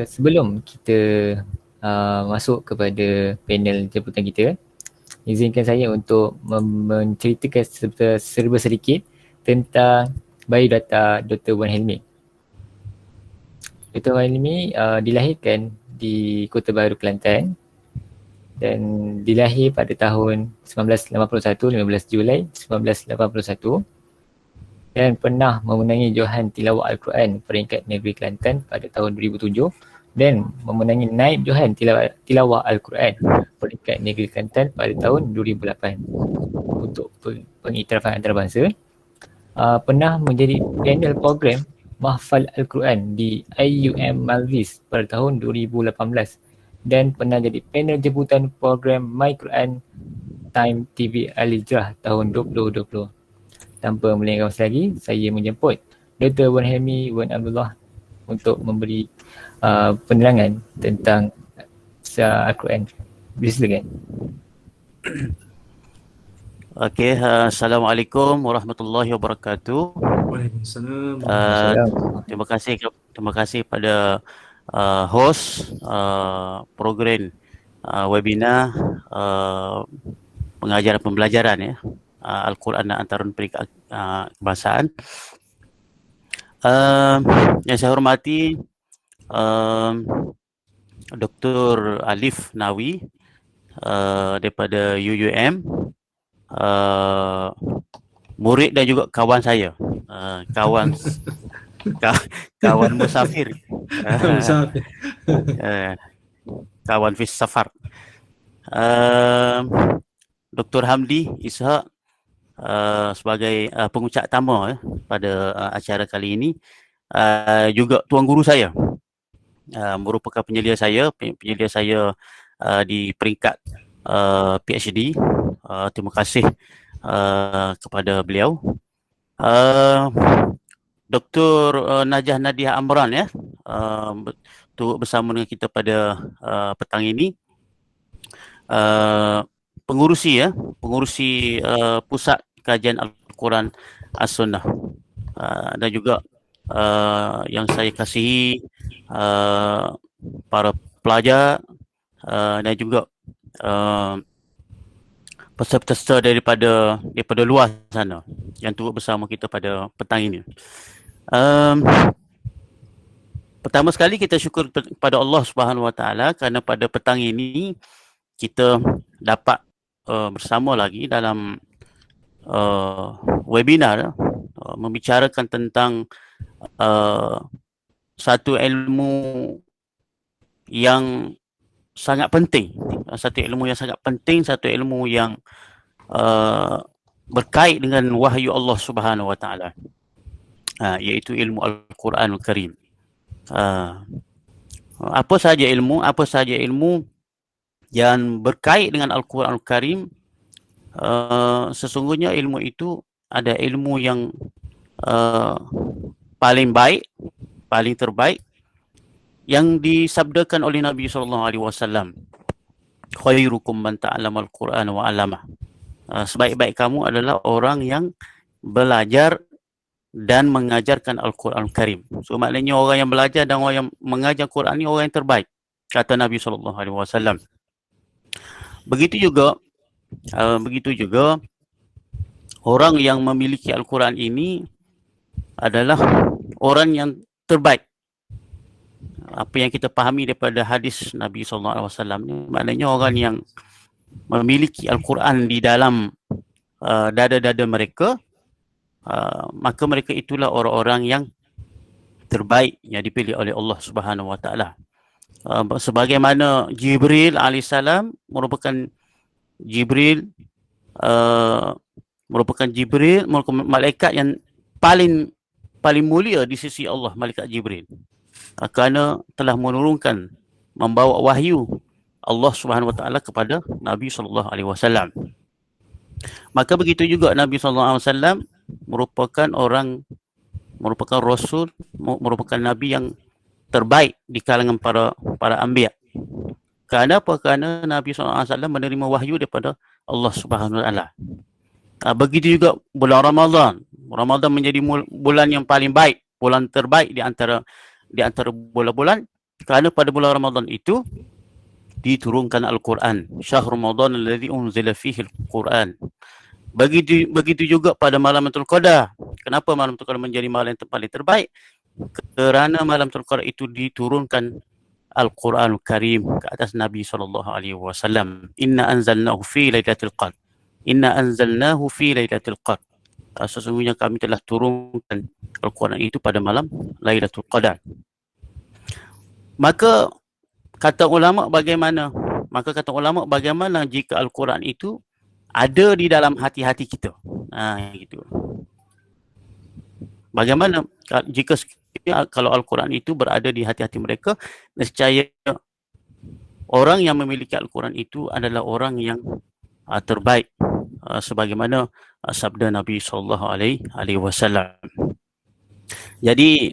sebelum kita masuk kepada panel jemputan kita, izinkan saya untuk menceritakan serba sedikit tentang biodata Dr. Wan Helmi. Dr. Wan Helmi dilahirkan di Kota Baru, Kelantan dan dilahir pada tahun 1981, 15 Julai 1981 dan pernah memenangi Johan Tilawah Al-Quran peringkat negeri Kelantan pada tahun 2007 dan memenangi Naib Johan Tilawah Al-Quran peringkat negeri Kelantan pada tahun 2008 untuk pengiktirafan antarabangsa. Pernah menjadi panel program Mahfal Al-Quran di IUM Maldives pada tahun 2018 dan pernah jadi panel jemputan program My Quran Time TV Al-Hijrah tahun 2020. Tanpa melengah masa lagi, saya menjemput Dr. Wan Helmi Wan Abdullah untuk memberi penerangan tentang Al-Quran. Silakan. Okey, Assalamualaikum warahmatullahi wabarakatuh. Waalaikumsalam. Terima kasih pada host program webinar pengajaran pembelajaran ya Al-Quran dan Antarun Peringkat Kebangsaan. Yang saya hormati Dr. Alif Nawi daripada UUM, murid dan juga kawan saya, kawan musafir, kawan fis safar. Dr. Hamdi Ishak sebagai pengucap tamu pada acara kali ini, juga tuan guru saya, merupakan penyelia saya di peringkat PhD. Terima kasih kepada beliau. Dr. Najah Nadia Amran ya, turut bersama dengan kita pada petang ini. Pengurusi Pusat Kajian Al-Quran As-Sunnah, dan juga yang saya kasihi para pelajar dan juga peserta-peserta daripada luar sana yang turut bersama kita pada petang ini. Pertama sekali kita syukur kepada Allah Subhanahu Wa Taala kerana pada petang ini kita dapat bersama lagi dalam webinar membicarakan tentang satu ilmu yang sangat penting, satu ilmu yang berkait dengan wahyu Allah Subhanahu Wa Taala, iaitu ilmu Al-Quranul Karim. Apa sahaja ilmu yang berkait dengan Al-Quranul Karim, sesungguhnya ilmu itu ada ilmu yang paling baik, paling terbaik yang disabdakan oleh Nabi SAW. Khairukum man ta'allama al-Quran wa 'allamah. Sebaik-baik kamu adalah orang yang belajar dan mengajarkan Al-Quranul Karim. So maknanya orang yang belajar dan orang yang mengajar Quran ni orang yang terbaik, kata Nabi SAW. Begitu juga orang yang memiliki Al-Quran ini adalah orang yang terbaik. Apa yang kita fahami daripada hadis Nabi SAW ni, maknanya orang yang memiliki Al-Quran di dalam dada-dada mereka, maka mereka itulah orang-orang yang terbaik yang dipilih oleh Allah Subhanahu Wa Taala. Sebagaimana Jibril alaihissalam merupakan malaikat yang paling mulia di sisi Allah, malaikat Jibril, kerana telah membawa wahyu Allah Subhanahu Wa Taala kepada Nabi sallallahu alaihi wasallam. Maka begitu juga Nabi sallallahu alaihi wasallam merupakan rasul, merupakan nabi yang terbaik di kalangan para anbiya. Kerana apa? Kerana Nabi SAW menerima wahyu daripada Allah Subhanahu Wa Taala. Begitu juga bulan Ramadan. Ramadan menjadi bulan yang paling baik, bulan terbaik di antara bulan-bulan, Kerana pada bulan Ramadan itu diturunkan Al-Quran. Syahr Ramadan alladhi unzila fihi Al-Quran. Begitu juga pada malam Lailatul Qadar. Kenapa malam Lailatul Qadar menjadi malam yang paling terbaik? Kerana malam Lailatul Qadar itu diturunkan Al-Quranul Karim ke atas Nabi SAW. Inna anzalnahu fi Lailatul Qadar. Inna anzalnahu fi Lailatul Qadar. Sesungguhnya kami telah turunkan Al-Quran itu pada malam Lailatul Qadar. Maka kata ulama bagaimana? Bagaimana jika Al-Quran itu ada di dalam hati-hati kita? Gitu. Bagaimana jika kalau Al-Quran itu berada di hati-hati mereka, nescaya orang yang memiliki Al-Quran itu adalah orang yang terbaik, sebagaimana sabda Nabi SAW. Jadi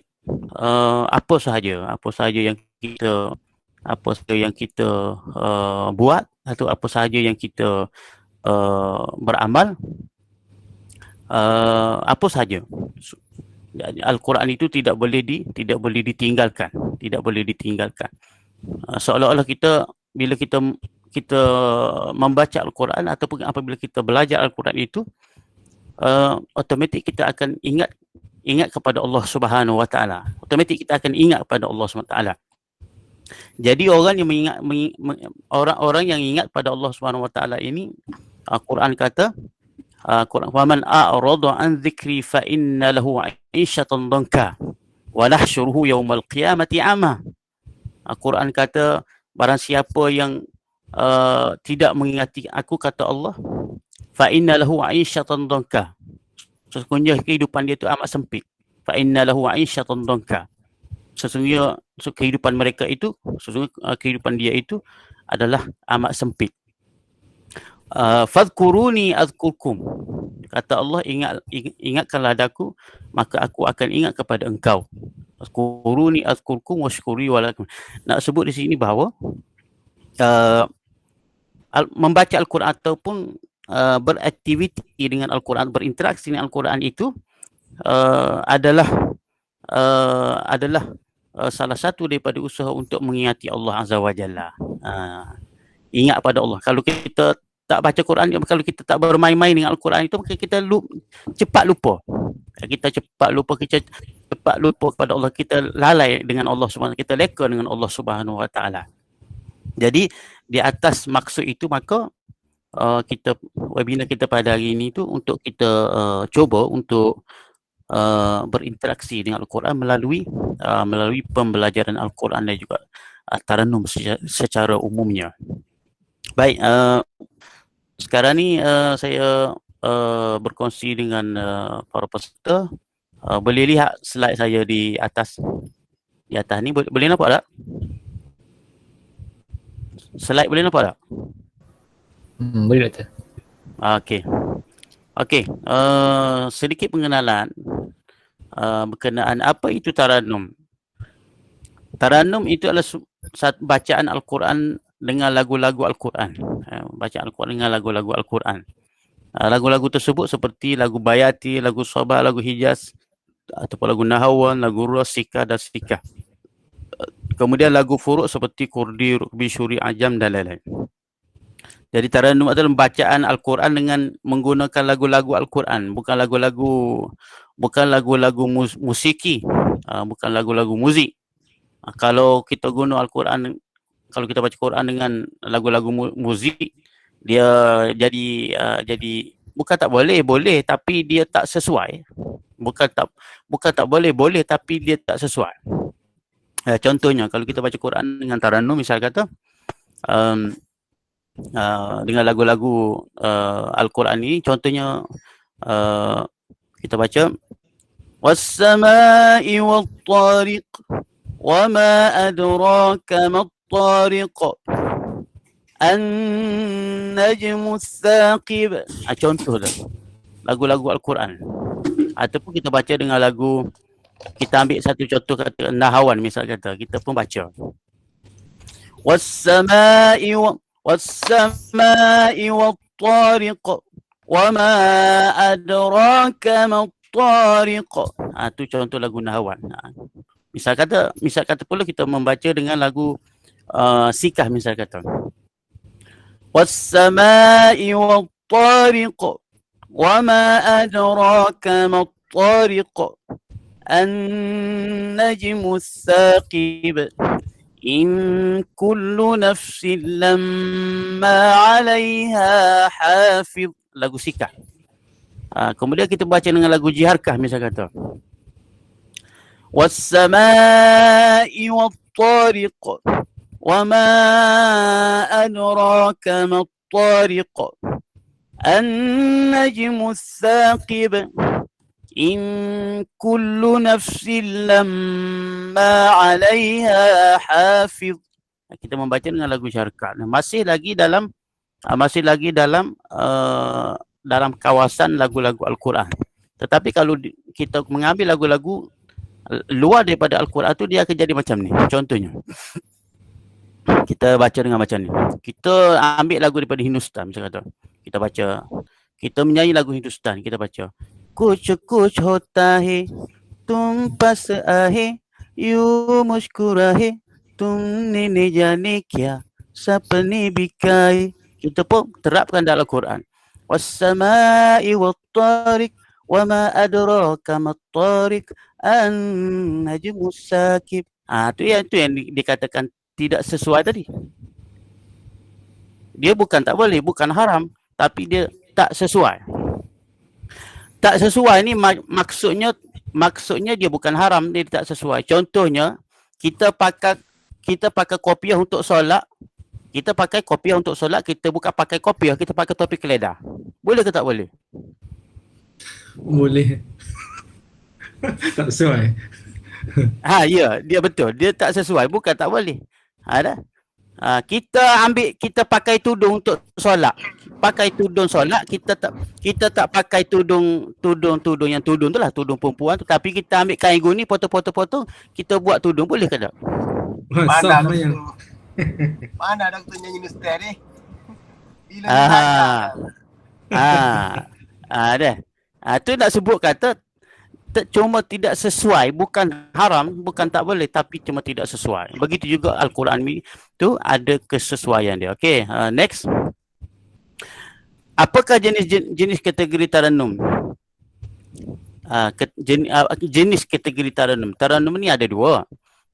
apa sahaja yang kita buat atau apa sahaja yang kita beramal, apa sahaja, Al-Quran itu tidak boleh ditinggalkan. Seolah-olah bila kita membaca Al-Quran ataupun apabila kita belajar Al-Quran itu, automatik kita akan ingat kepada Allah Subhanahu Wa Taala. Automatik kita akan ingat kepada Allah Subhanahu Wa Taala. Jadi orang yang ingat pada Allah Subhanahu Wa Taala ini, Al-Quran kata, "Waman a'rada an dzikri fa inna lahu 'ishatan dhanka wa nahsyuruhu yaumal qiyamati 'ama." Al-Quran kata, barang siapa yang tidak mengingati aku, kata Allah, fa inna lahu 'ishatan dhanka. Sesungguhnya kehidupan dia itu amat sempit. Fa inna lahu 'ishatan dhanka. Sesungguhnya kehidupan kehidupan dia itu adalah amat sempit. Fadhkuruni azkurkum. Kata Allah, ingatkanlah aku, maka aku akan ingat kepada engkau. Fadhkuruni azkurkum washkuri walakum. Nak sebut di sini bahawa membaca Al-Quran ataupun beraktiviti dengan Al-Quran, berinteraksi dengan Al-Quran itu adalah salah satu daripada usaha untuk mengingati Allah Azza wa Jalla. Ingat pada Allah. Kalau kita tak baca Quran, kalau kita tak bermain-main dengan Al-Quran itu, maka kita cepat lupa. Kita cepat lupa kepada Allah. Kita lalai dengan Allah Subhanahu, kita leka dengan Allah Subhanahu Wa Taala. Jadi di atas maksud itu, maka webinar kita pada hari ini tu untuk kita cuba untuk berinteraksi dengan Al-Quran melalui pembelajaran Al-Quran dan juga tarannum secara umumnya. Baik, sekarang ni saya berkongsi dengan para peserta. Boleh lihat slide saya di atas ni, boleh nampak tak? Slide boleh nampak tak? Boleh, Doktor. Okey. Sedikit pengenalan berkenaan apa itu tarannum. Tarannum itu adalah bacaan Al-Quran dengan lagu-lagu Al-Quran. Bacaan Al-Quran dengan lagu-lagu Al-Quran. Lagu-lagu tersebut seperti lagu Bayati, lagu Sabah, lagu Hijaz, ataupun lagu Nahawan, lagu Ras, Sikah dan Sikah. Kemudian lagu Furuk seperti Kurdi, Rukbi, Syuri, Ajam dan lain-lain. Jadi tarannum adalah bacaan Al-Quran dengan menggunakan lagu-lagu Al-Quran, bukan lagu-lagu musiki, bukan lagu-lagu muzik. Kalau kita guna Al-Quran, kalau kita baca Quran dengan lagu-lagu muzik, dia jadi bukan tak boleh, tapi dia tak sesuai. Bukan tak boleh, tapi dia tak sesuai. Contohnya kalau kita baca Quran dengan tarannum, misal kata dengan lagu-lagu Al-Quran ini, contohnya kita baca was-sama'i wat-tariq wa ma adraka mat-tariq an-najmu ats-tsaqib. Contoh lagu-lagu Al-Quran. Ataupun kita baca dengan lagu, kita ambil satu contoh kata Nahawan, misal kata, kita pun baca was-sama'i wat-tariq wa ma adraka mat-tariq. Itu contoh lagu Nahawan. misal kata pula kita membaca dengan lagu sikah misal kata. Was-sama'i wat-tariq wa ma adraka mat-tariq an-najmu ats-tsaqib in kullu nafsin lamma 'alaiha hafiz. Lagu sikah. Kemudian kita baca dengan lagu jiharkah misal kata. Was-sama'i wat-tariq wa ma adraka mat-tariq an-najmu ats-tsaqib in kullu nafsin lamma 'alaiha hafiz. Kita membaca dengan lagu jiharkah. Masih lagi dalam dalam kawasan lagu-lagu Al-Quran. Tetapi kalau kita mengambil lagu-lagu luar daripada Al-Quran tu, dia akan jadi macam ni. Contohnya, kita baca dengan macam ni. Kita ambil lagu daripada Hindustan macam kata. Kita baca. Kita menyanyi lagu Hindustan. Kita baca. Kuch kuch hota hai, tum pas aahe, yu muskurahe, tumne ne jane kya, sapne bikaye. Kita pun terapkan dalam Al-Quran. Was-sama'i wat-tariq wa ma adraka mat-tariq an-najmu ats-tsaqib. Tu yang dikatakan tidak sesuai tadi. Dia bukan tak boleh, bukan haram, tapi dia tak sesuai. Tak sesuai ni maksudnya dia bukan haram, dia tak sesuai. Contohnya, kita pakai kopiah untuk solat. Kita pakai kopiah untuk solat, kita bukan pakai kopiah, kita pakai topi keledar. Boleh ke tak boleh? Boleh. Tak sesuai. Ya, dia betul. Dia tak sesuai, bukan tak boleh. Kita pakai tudung untuk solat. Pakai tudung solat, kita tak pakai tudung yang tudung tu lah, tudung perempuan tu, tapi kita ambil kain guni, potong, kita buat tudung, boleh ke tak? Mana ada yang mana ada tu nyanyi Ustaz ni? Bila tu nak sebut kata cuma tidak sesuai, bukan haram, bukan tak boleh, tapi cuma tidak sesuai. Begitu juga Al-Quran ni tu ada kesesuaian dia. Okey, next. Apakah jenis kategori taranum? Jenis kategori taranum. Taranum ni ada dua.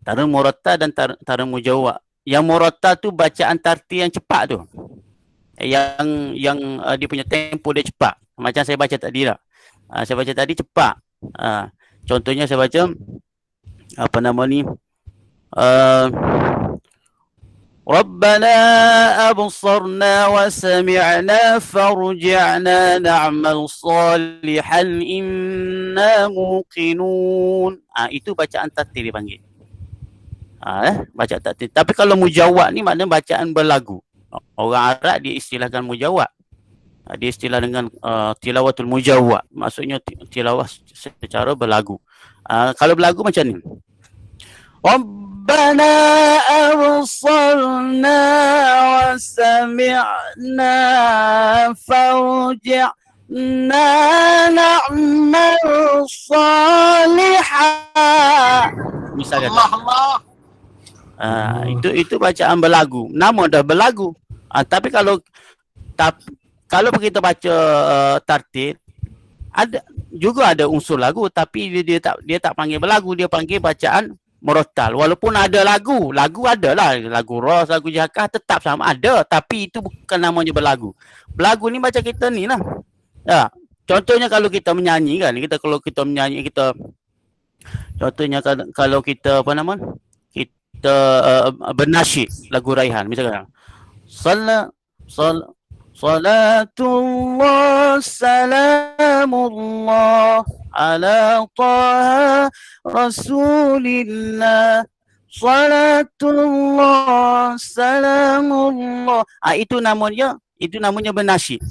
Taranum muratta dan taranum mujawwa. Yang muratta tu bacaan tartil yang cepat tu. Yang dia punya tempo dia cepat. Macam saya baca tadi lah. Saya baca tadi cepat. Contohnya saya baca apa nama ni? Rabbana absarna wa sami'na farji'na na'mal salihan inna muqinun. Itu bacaan tartil dipanggil. Bacaan tartil. Tapi kalau mujawwad ni maknanya bacaan berlagu. Orang Arab dia istilahkan mujawwad. Dia istilah dengan tilawatul mujawwad. Maksudnya tilawah secara berlagu. Kalau berlagu macam ni. Rabbana absarna wa sami'na farji'na na'mal salihan. Misalnya Allah. Itu bacaan berlagu. Nama dah berlagu. Tapi kalau kita baca tartil, ada unsur lagu, tapi dia tak panggil berlagu, dia panggil bacaan murattal. Walaupun ada lagu ada lah, lagu ras, lagu jahkah tetap sama ada, tapi itu bukan namanya berlagu. Berlagu ni macam kita ni lah. Contohnya kalau kita menyanyi kan, contohnya kalau kita apa nama? Kita bernasyid lagu Raihan misalkan. Salatullah salamullah ala taha rasulillah. Salatullah salamullah. Itu namanya bernasyid.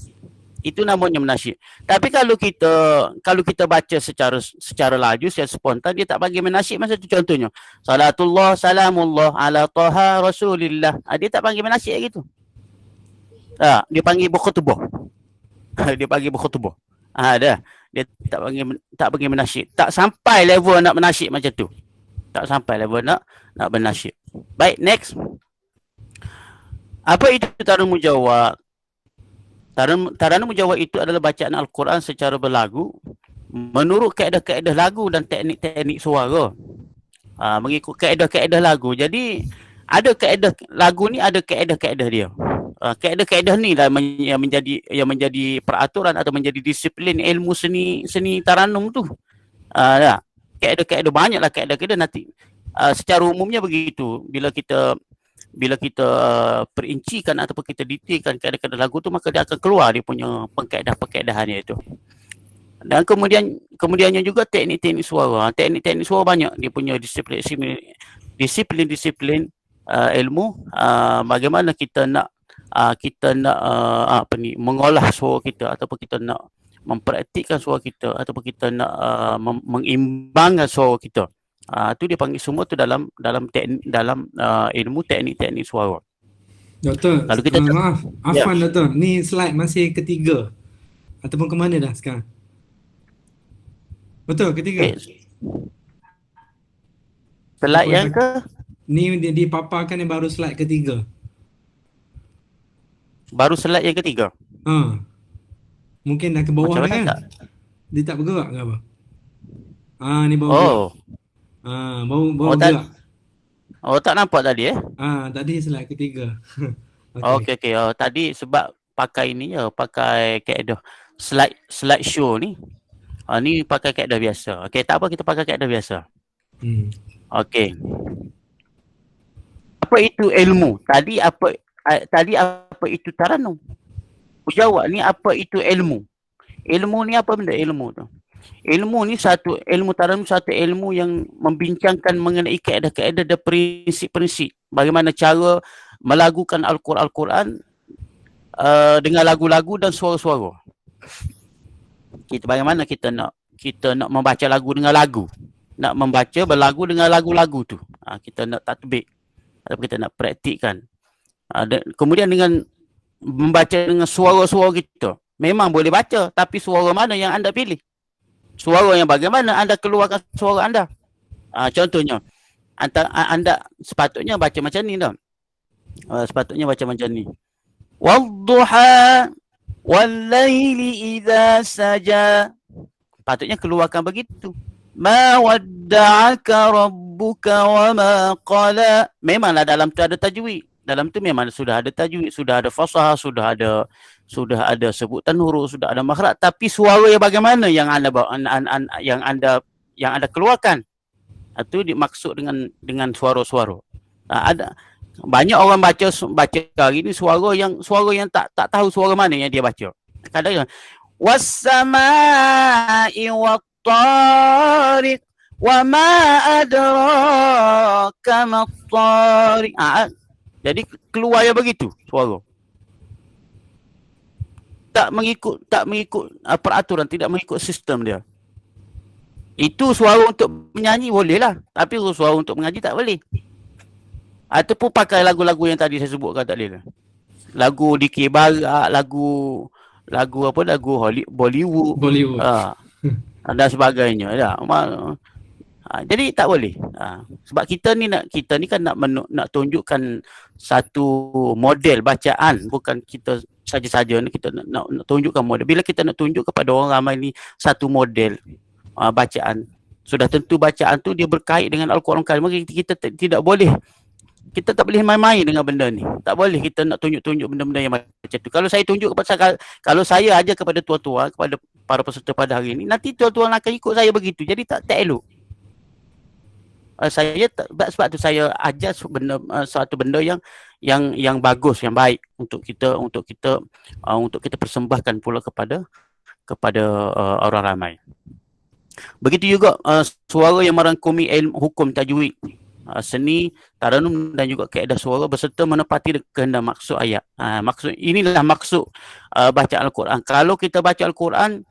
Itu namanya menasyid. Tapi kalau kita baca secara laju, secara spontan, dia tak bagi menasyid masa tu. Contohnya salatullah salamullah ala taha rasulillah. Dia tak panggil menasyid gitu. Dia panggil berkhutbah. Dia panggil berkhutbah. Dia tak panggil menasyid. Tak sampai level nak menasyid macam tu. Tak sampai level nak bernasyid. Baik, next. Apa itu taranum mujawwad? Taranum mujawwad itu adalah bacaan Al-Quran secara berlagu menurut kaedah-kaedah lagu dan teknik-teknik suara. Mengikut kaedah-kaedah lagu. Jadi ada kaedah lagu ni, ada kaedah-kaedah dia. Kaedah-kaedah ni lah yang menjadi peraturan atau menjadi disiplin ilmu seni taranum tu. Ya. Kaedah-kaedah banyaklah kaedah-kaedah nanti. Secara umumnya begitu. Bila kita perincikan ataupun kita detailkan kaedah-kaedah lagu tu, maka dia akan keluar dia punya pengkaedah-pengkaedahannya itu. Dan kemudiannya juga teknik-teknik suara. Teknik-teknik suara banyak dia punya disiplin ilmu bagaimana kita nak mengolah suara kita ataupun kita nak mempraktikkan suara kita ataupun kita nak mengimbangkan suara kita. Tu dia panggil semua tu dalam ilmu teknik-teknik suara. Doktor, Kalau kita maaf, Afwan Doktor, ni slide masih ketiga ataupun ke mana dah sekarang? Betul, ketiga. Slide yang ke? Ni dipaparkan yang baru slide ketiga. Baru slide yang ketiga. Mungkin dah ke bawah Macam dah mana kan? tak? Dia tak bergerak ke apa? Ni baru gerak. Baru gerak. Tak nampak tadi Tadi slide ketiga. Okey. Tadi sebab pakai ni pakai kaedah slide show ni. Ni pakai kaedah biasa. Okey, tak apa, kita pakai kaedah biasa. Okey. Apa itu ilmu? Tadi apa itu taranum? Jawab ni apa itu ilmu? Ilmu ni apa benda ilmu tu? Ilmu ni ilmu taranum satu ilmu yang membincangkan mengenai kaedah-kaedah dan prinsip-prinsip. Bagaimana cara melagukan Al-Quran dengan lagu-lagu dan suara-suara. Bagaimana kita nak membaca lagu dengan lagu. Nak membaca berlagu dengan lagu-lagu tu. Kita nak tatbik atau kita nak praktikkan. Kemudian dengan membaca dengan suara-suara kita. Memang boleh baca, tapi suara mana yang anda pilih? Suara yang bagaimana anda keluarkan suara anda? Contohnya, anda sepatutnya baca macam ni dah. Sepatutnya baca macam ni. Wadduha wallaili idza saja. Patutnya keluarkan begitu. Ma wadda'aka rabbuka wa ma qala. Memanglah dalam tu ada tajwid. Dalam tu memang sudah ada tajwid, sudah ada fasahah, sudah ada sebutan huruf, sudah ada makhraj, tapi suara yang bagaimana yang anda yang anda keluarkan. Itu dimaksud dengan suara-suara. Ada banyak orang baca hari ni suara yang tak tahu suara mana yang dia baca. Kadang was-samaa'i wat-tariq wa ma adraka mat-tariq. Jadi keluar yang begitu suara. Tak mengikut peraturan, tidak mengikut sistem dia. Itu suara untuk menyanyi boleh lah, tapi suara untuk mengaji tak boleh. Ataupun pakai lagu-lagu yang tadi saya sebutkan tadi lah. Lagu Dikir Barat, lagu Bollywood. Dan sebagainya. Jadi tak boleh. Sebab kita ni kan nak tunjukkan satu model bacaan, bukan kita saja-saja kita nak tunjukkan model. Bila kita nak tunjuk kepada orang ramai ni satu model bacaan, sudah tentu bacaan tu dia berkait dengan Al-Quran Karim. Kita tidak boleh, kita tak boleh main-main dengan benda ni. Tak boleh kita nak tunjuk-tunjuk benda-benda yang macam tu. Kalau saya tunjuk kalau saya ajar kepada tua-tua, kepada para peserta pada hari ni, nanti tua-tua akan ikut saya begitu. Jadi tak elok. Sebab tu saya ajar suatu benda yang bagus, yang baik untuk kita persembahkan pula kepada orang ramai. Begitu juga suara yang merangkumi ilmu hukum tajwid, seni taranum dan juga kaedah suara beserta menepati kehendak maksud ayat. Inilah maksud bacaan Al-Quran. Kalau kita baca Al-Quran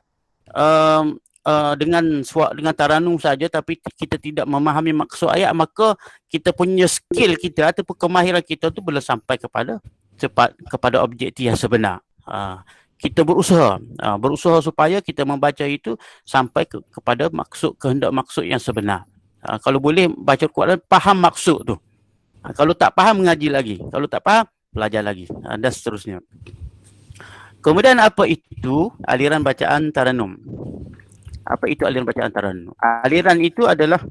dengan taranum saja tapi kita tidak memahami maksud ayat, maka kita punya skill kita ataupun kemahiran kita tu belum sampai kepada objektif yang sebenar. Kita berusaha supaya kita membaca itu sampai kepada kehendak maksud yang sebenar. Kalau boleh baca Quran faham maksud tu. Kalau tak faham mengaji lagi. Kalau tak faham belajar lagi. Dan seterusnya. Kemudian apa itu aliran bacaan Taranum? Apa itu aliran bacaan Taranum? Aliran itu adalah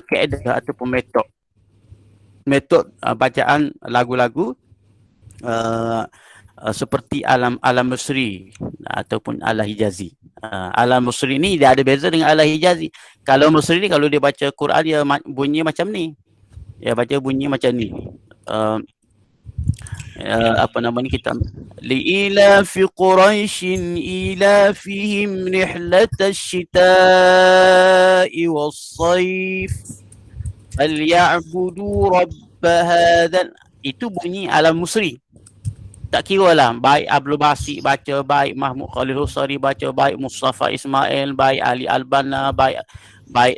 kaedah ataupun metod bacaan lagu-lagu seperti alam Mesri ataupun ala Hijazi. Alam Mesri ni dia ada beza dengan ala Hijazi. Kalau Mesri ni kalau dia baca Quran dia bunyi macam ni. Dia baca bunyi macam ni. Apa nama ni kita liila fi quraishin ila fihim rihlatash shita'i was-sayf falyabudu rabb hadzal. Itu bunyi alam Mesri. Tak kira lah, baik Abdul Basit baca, baik Mahmud Khalil Husari baca, baik Mustafa Ismail, baik Ali Albana, baik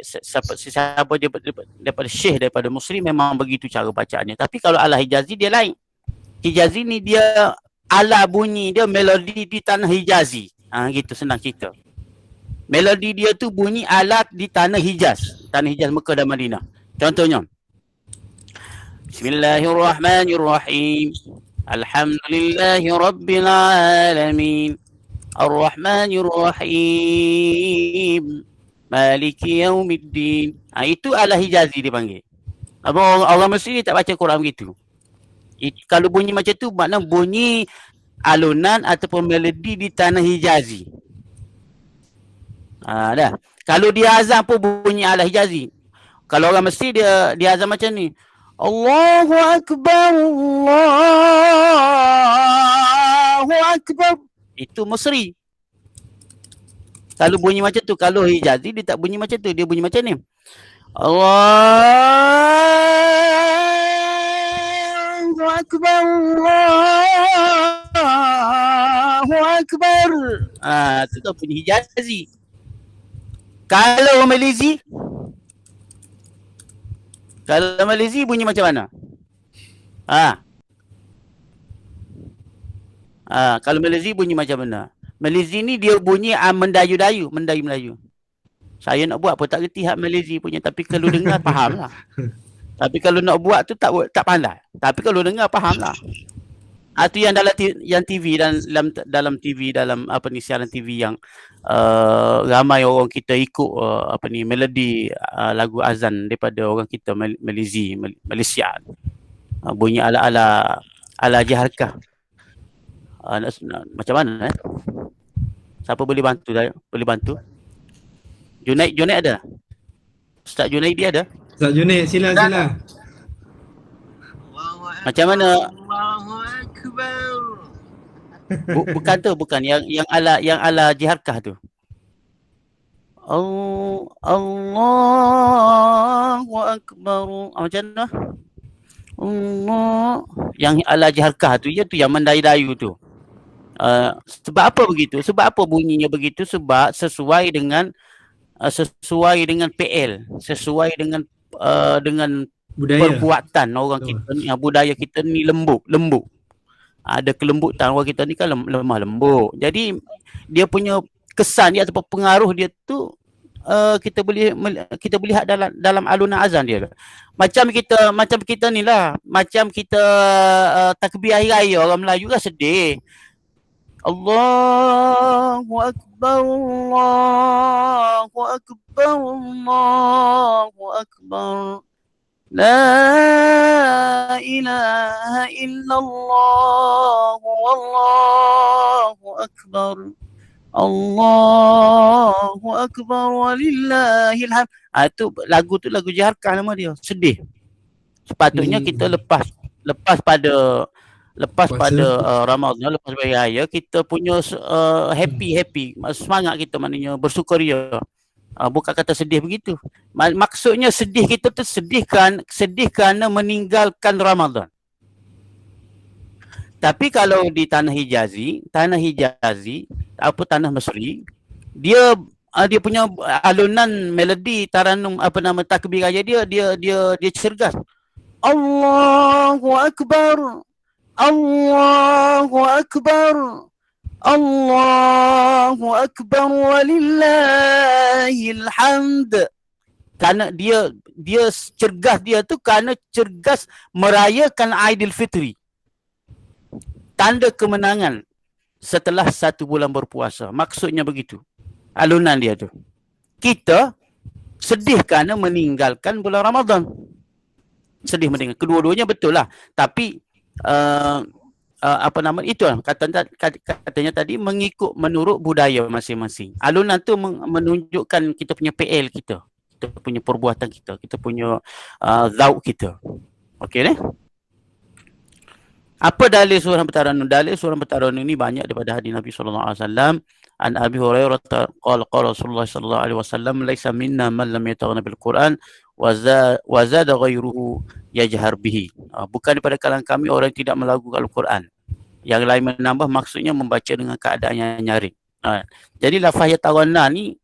siapa daripada Syekh daripada Musri, memang begitu cara bacaannya. Tapi kalau ala Hijazi dia lain. Hijazi ni dia ala bunyi dia melodi di tanah Hijazi. Gitu senang cerita. Melodi dia tu bunyi alat di tanah Hijaz. Tanah Hijaz Mekah dan Madinah. Contohnya. Bismillahirrahmanirrahim. Alhamdulillahi Rabbil Alamin. Ar-Rahmanir Rahim. Maliki Yaumiddin. Itu ala Hijazi dipanggil. Orang Mesri tak baca Quran begitu. Kalau bunyi macam tu makna bunyi alunan ataupun melodi di tanah Hijazi. Dah. Kalau dia azan pun bunyi ala Hijazi. Kalau orang Mesri dia azan macam ni. Allahu Akbar, Allahu Akbar. Itu Mesri. Kalau bunyi macam tu, kalau Hijazi dia tak bunyi macam tu, dia bunyi macam ni. Allahu Akbar, Allahu Akbar. Itu tu bunyi Hijazi. Kalau Malizi, bunyi macam mana? Kalau Malizi bunyi macam mana? Malizi ni dia bunyi mendayu-dayu, mendayu-melayu. Saya nak buat pun tak reti hak Malizi punya, tapi kalau dengar faham lah. Tapi kalau nak buat tu tak pandai. Tapi kalau dengar faham lah. Itu yang dalam TV dan dalam TV, dalam siaran TV yang ramai orang kita ikut melodi lagu azan daripada orang kita Malaysia. Bunyi ala Jaharkah. Macam mana Siapa boleh bantu? Boleh bantu? Junaid ada? Ustaz Junaidi ada? Ustaz Junaid, sila. Macam mana? Allahu Akbar. Bukan tu, bukan yang ala Jiharkah tu. Allahu Akbar. Macam mana? Allah. Yang ala Jiharkah tu, iaitu yang mendayu-dayu tu. Sebab apa begitu? Sebab apa bunyinya begitu? Sebab sesuai dengan PL, sesuai dengan budaya. Perbuatan orang kita ni, budaya kita ni lembut. Ada kelembutan orang kita ni kan lemah lembut. Jadi dia punya kesan dia ataupun pengaruh dia tu kita boleh lihat dalam alunan azan dia. Macam kita ni lah, macam kita takbir hari raya orang Melayu kan sedih. Allahu Akbar, Allahu Akbar, Allahu Akbar. La ilaha illallah, wallahu akbar. Allahu akbar walillahil hamd. Itu lagu Jiharkah nama dia. Sedih. Sepatutnya kita lepas pada Ramadan, lepas hari raya, kita punya happy, semangat kita maknanya bersukaria. Bukan kata sedih begitu. Maksudnya sedih kita tu sedih kerana meninggalkan Ramadan. Tapi kalau di tanah Hijazi, tanah Mesri, dia punya alunan melodi taranum takbir raya dia cergas. Allahu Akbar. Allahu Akbar. Allahu Akbar walillahil hamd. Kerana dia cergas dia tu kerana cergas merayakan Aidilfitri. Tanda kemenangan setelah 1 bulan berpuasa. Maksudnya begitu. Alunan dia tu. Kita sedih kerana meninggalkan bulan Ramadan. Sedih meninggalkan. Kedua-duanya betul lah. Tapi itu lah katanya tadi mengikut menurut budaya masing-masing. Alunan tu menunjukkan kita punya PL kita punya perbuatan kita punya zauk kita. Okey ni. Apa dalil surah At-Taranum? Dalil surah At-Taranum ni banyak daripada hadis Nabi sallallahu alaihi wasallam. An Abi Hurairah qala Rasulullah sallallahu alaihi wasallam laisa minna man lam yataghanna bil Quran wa zada ghairuhu yajhar bihi. Bukan daripada kalangan kami orang yang tidak melakukan Al-Quran. Yang lain menambah maksudnya membaca dengan keadaan yang nyaring. Jadi lafaz yataghanna ni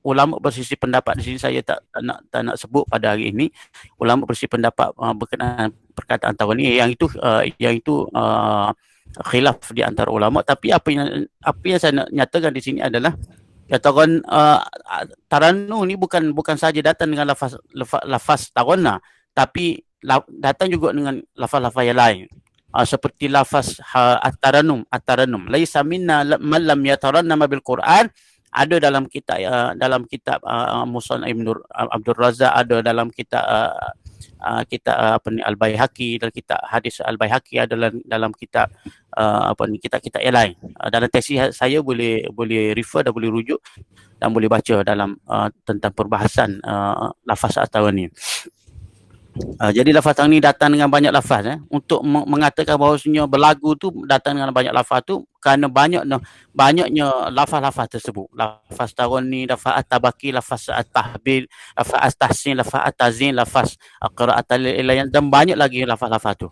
ulama bersisi pendapat di sini. Saya tak nak sebut pada hari ini. Ulama bersisi pendapat berkenaan perkataan taran ni yang itu khilaf di antara ulama. Tapi apa yang saya nak nyatakan di sini adalah tarannu ni bukan saja datang dengan lafaz taranna, tapi datang juga dengan lafaz-lafaz yang lain. Seperti lafaz at-taranum laisa minna man lam yataranna bil Quran, ada dalam kitab Musannaf Ibn Abdul Razak, ada dalam kitab Al-Baihaqi, dalam kitab hadis Al-Baihaqi, ada dalam kitab kitab-kitab yang lain. Dalam tesis saya boleh refer dan boleh rujuk dan boleh baca dalam tentang perbahasan lafaz at-taran ni. Jadi lafaz ni datang dengan banyak lafaz untuk mengatakan bahawasanya berlagu tu datang dengan banyak lafaz tu kerana banyaknya lafaz-lafaz tersebut. Lafaz taran ni, lafaz at-tabaki, lafaz at-tahbil, lafaz at-tahsin, lafaz at-tazin, lafaz qira'atul ilayan dan banyak lagi lafaz-lafaz tu.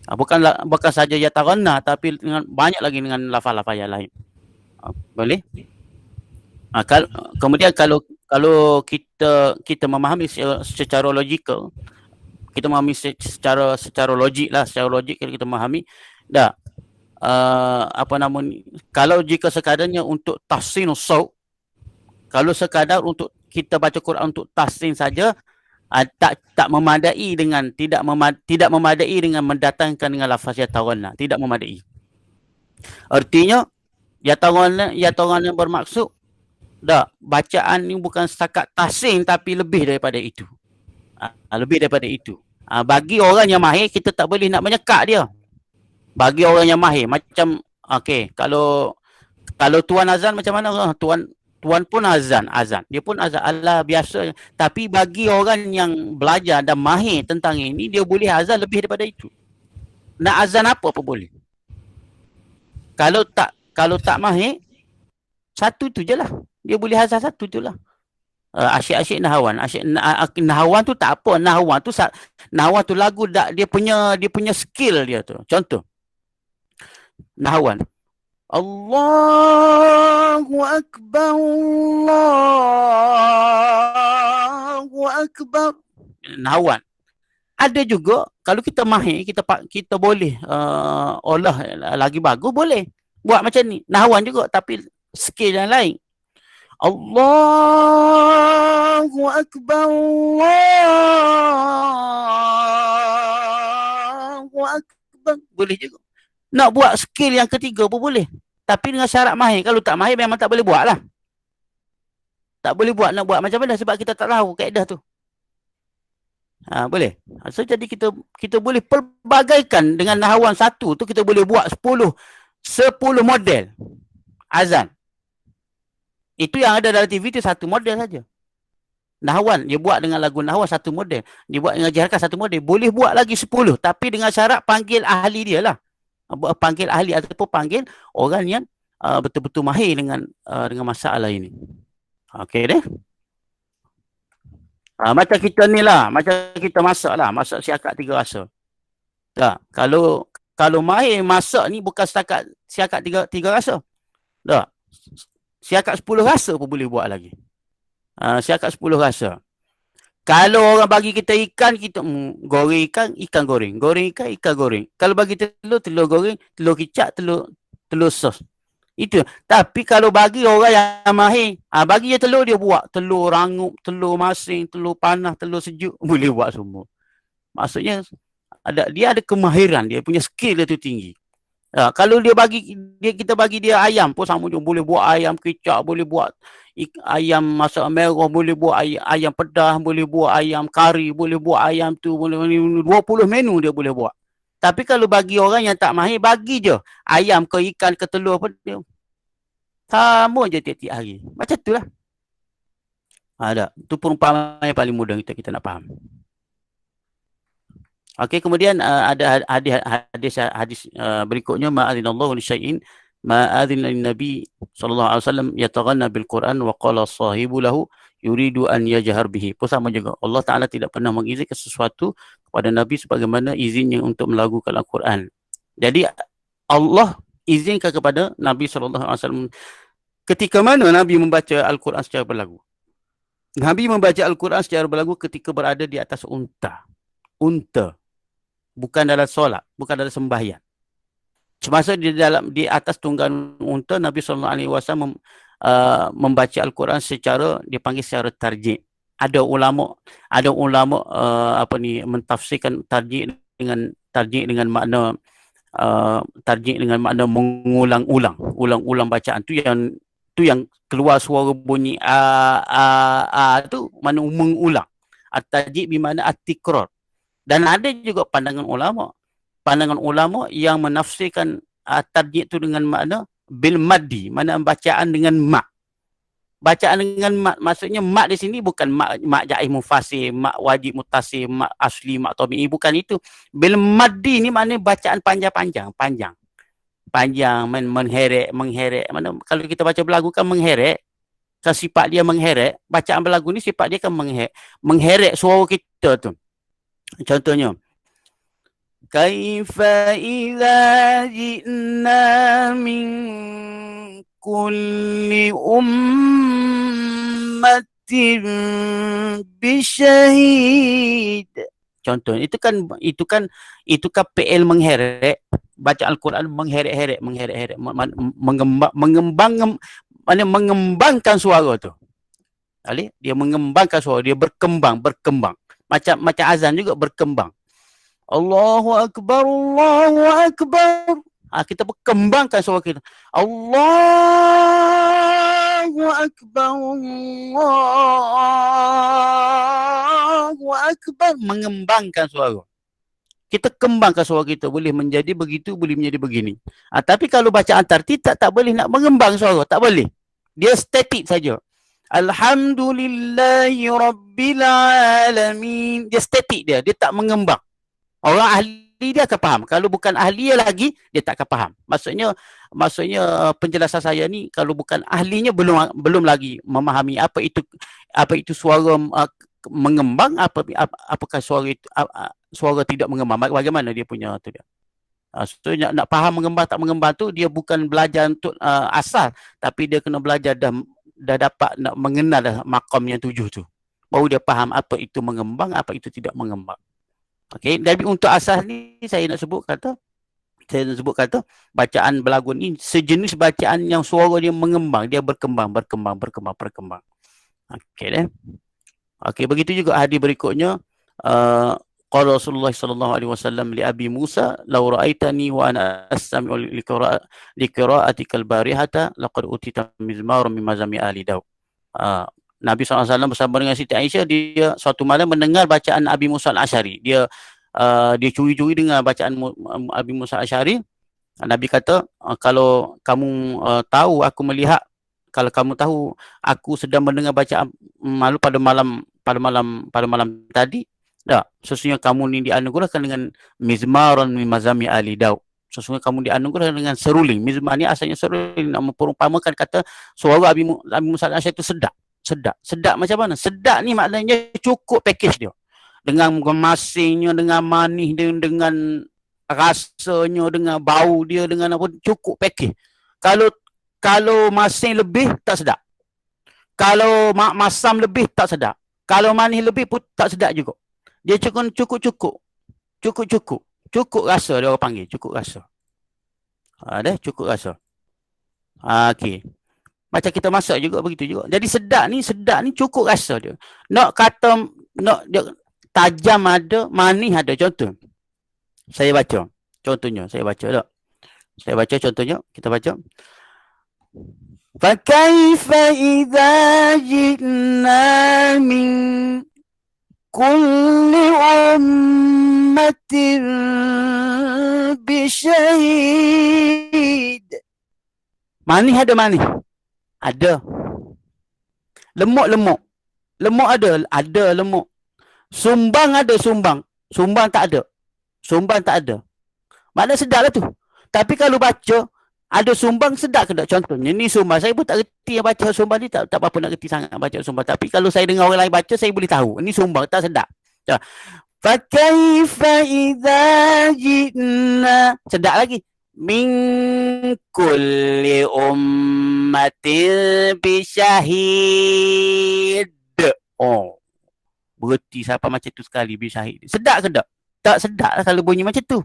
Bukan saja ya taranna tapi dengan banyak lagi dengan lafaz-lafaz yang lain. Boleh? Kemudian kalau kita memahami secara logikal, kita memahami secara logik kita memahami dah kalau jika sekadarnya untuk tahsinus saut, kalau sekadar untuk kita baca Quran untuk tahsin saja, tak memadai dengan tidak memadai dengan mendatangkan dengan lafaz ya taranna, tidak memadai. Artinya ya taranna bermaksud bacaan ni bukan setakat tahsin tapi lebih daripada itu. Lebih daripada itu. Bagi orang yang mahir, kita tak boleh nak menyekat dia. Bagi orang yang mahir, macam kalau tuan azan macam mana? Tuan pun azan. Dia pun azan. Allah biasa. Tapi bagi orang yang belajar dan mahir tentang ini, dia boleh azan lebih daripada itu. Nak azan apa boleh. Kalau tak mahir, satu tu je lah. Dia boleh azan satu tu lah. Asyik-asyik nahawan. Nahawan tu tak apa. Nahawan tu lagu dia punya skill dia tu. Contoh. Nahawan. Allahu Akbar. Allahu Akbar. Nahawan. Ada juga kalau kita mahir, kita boleh olah lagi bagus, boleh. Buat macam ni. Nahawan juga tapi skill yang lain. Allahu Akbar. Allahu Akbar. Boleh juga. Nak buat skill yang ketiga pun boleh. Tapi dengan syarat mahir. Kalau tak mahir memang tak boleh buat lah. Tak boleh buat. Nak buat macam mana sebab kita tak tahu kaedah tu. Boleh. So jadi kita boleh pelbagaikan dengan nahawan satu tu, kita boleh buat 10 model azan. Itu yang ada dalam TV tu satu model saja. Nahawan, dia buat dengan lagu nahawan satu model. Dia buat dengan jihadkan satu model. Boleh buat lagi 10. Tapi dengan syarat panggil ahli dia lah. Panggil ahli ataupun panggil orang yang betul-betul mahir dengan masalah ini. Okey deh. Macam kita ni lah. Macam kita masak lah. Masak siakat 3 rasa. Kalau mahir masak ni bukan setakat siakat 3 rasa. Siakat 10 rasa pun boleh buat lagi. Siakat 10 rasa. Kalau orang bagi kita ikan, kita goreng ikan goreng. Goreng ikan goreng. Kalau bagi telur goreng, telur kicap, telur sos. Itu. Tapi kalau bagi orang yang mahir, bagi dia telur, dia buat. Telur rangup, telur masing, telur panas, telur sejuk, boleh buat semua. Maksudnya dia ada kemahiran, dia punya skill dia tu tinggi. Kalau kita bagi dia ayam pun sama juga, boleh buat ayam kicap, boleh buat ayam masak merah, boleh buat ayam pedas, boleh buat ayam kari, boleh buat ayam tu, boleh 20 menu dia boleh buat. Tapi kalau bagi orang yang tak mahir, bagi je ayam ke ikan ke telur apa dia sama je tiap-tiap hari. Macam tu lah. Ada. Itu perumpamaan yang paling mudah kita nak faham. Okey, kemudian ada hadis berikutnya, ma'adzinallahu li syai'in ma'adzin lin-nabi sallallahu alaihi wasallam yataghanna bil Quran wa qala sahibu lahu yuridu an yajhar bihi. Pun sama juga. Allah Taala tidak pernah mengizinkan sesuatu kepada nabi sebagaimana izinnya untuk melagukan Al-Quran. Jadi Allah izinkan kepada Nabi sallallahu alaihi wasallam ketika mana Nabi membaca Al-Quran secara berlagu. Nabi membaca Al-Quran secara berlagu ketika berada di atas unta. Unta. Bukan dalam solat, bukan dalam sembahyang. Semasa di atas tunggangan unta, Nabi SAW membaca Al-Quran secara, dipanggil secara tarjih. Ada ulama mentafsirkan tarjih dengan makna mengulang-ulang bacaan tu yang keluar suara bunyi tu mana mengulang. At-tarjih bermakna at-tikrar. Dan ada juga pandangan ulama yang menafsirkan tarjih tu dengan makna bil maddi, mana bacaan dengan mak. Bacaan dengan mak, maksudnya mak di sini bukan mak jaih mufasir, mak wajib mutasir, mak asli, mak tabi'i, bukan itu. Bil maddi ni maknanya bacaan panjang, mengheret. Mana kalau kita baca berlagu kan mengheret. Kan sifat dia mengheret, bacaan berlagu ni sifat dia kan mengheret suara kita tu. Contohnya, kaifa idza ji'na min kulli ummatin bisyahid. Contoh, itu kan PL mengheret, baca Al-Quran mengheret-heret, mengembangkan suara tu. Dia mengembangkan suara, dia berkembang. Macam azan juga berkembang. Allahu Akbar, Allahu Akbar. Kita berkembangkan suara kita. Allahu Akbar, Allahu Akbar. Mengembangkan suara. Kita kembangkan suara kita. Boleh menjadi begitu, boleh menjadi begini. Tapi kalau bacaan tartil tak boleh nak mengembang suara. Tak boleh. Dia statik saja. Alhamdulillahi Rabbil Alamin. Dia statik dia tak mengembang. Orang ahli dia akan faham. Kalau bukan ahli lagi, dia tak akan faham. Maksudnya penjelasan saya ni, kalau bukan ahlinya belum lagi memahami apa itu suara mengembang, apakah suara tidak mengembang. Bagaimana dia punya tu dia. So nak faham mengembang tak mengembang tu, dia bukan belajar untuk asal, tapi dia kena belajar dah dapat nak mengenal dah maqam yang 7 tu. Baru dia faham apa itu mengembang, apa itu tidak mengembang. Okey, tapi untuk asas ni saya nak sebut kata bacaan berlagu ni sejenis bacaan yang suara dia mengembang, dia berkembang. Okey dah. Okey, begitu juga hadis berikutnya, qala Rasulullah sallallahu alaihi wasallam li Abi Musa, "Law ra'aitani wa ana astami'u li qira'atikal barihata laqad utita mizmaran min mazami ali Daud." Nabi SAW bersama dengan Siti Aisyah, dia suatu malam mendengar bacaan Abi Musa al-Asy'ari. Dia curi-curi dengar bacaan Abi Musa al-Asy'ari. Nabi kata, kalau kamu tahu aku melihat, kalau kamu tahu aku sedang mendengar bacaan malu pada malam tadi, sesungguhnya kamu ni dianugerahkan dengan mizmaran min mazami ali Daud. Sesungguhnya kamu dianugerahkan dengan seruling. Mizmar ni asalnya seruling, nak memperumpamakan kata suara Abi Musa al-Asy'ari itu sedap. Sedap macam mana? Sedap ni maknanya cukup package dia. Dengan masingnya, dengan manis dia, dengan rasanya, dengan bau dia, dengan apa, cukup package. Kalau masing lebih tak sedap. Kalau masam lebih tak sedap. Kalau manis lebih pun tak sedap juga. Dia cukup rasa dia orang panggil, cukup rasa. Cukup rasa. Okey. Macam kita masak juga begitu juga. Jadi sedap ni cukup rasa dia. Nak kata nak dia tajam ada, manis ada. Contoh. Saya baca. Contohnya saya baca tak. Saya baca contohnya, kita baca. فَكَيْفَ إِذَا جِئْنَا مِنْ كُلِّ أُمَّةٍ بِشَهِيدٍ. Manis ada manis. Ada. Lemuk ada lemuk. Sumbang ada sumbang. Sumbang tak ada. Maknanya sedap lah tu. Tapi kalau baca ada sumbang sedap ke tak? Contohnya ni sumbang. Saya pun tak reti yang baca sumbang ni, tak apa-apa nak reti sangat baca sumbang. Tapi kalau saya dengar orang lain baca, saya boleh tahu. Ni sumbang tak sedap. فَكَيْفَ إِذَا جِئْنَا. Sedap lagi. مِنْ كُلِّ أُمَّةٍ بِشَهِيدٍ. Oh. Berhenti siapa macam tu sekali bisyahid. Sedap ke tak? Tak sedap lah kalau bunyi macam tu.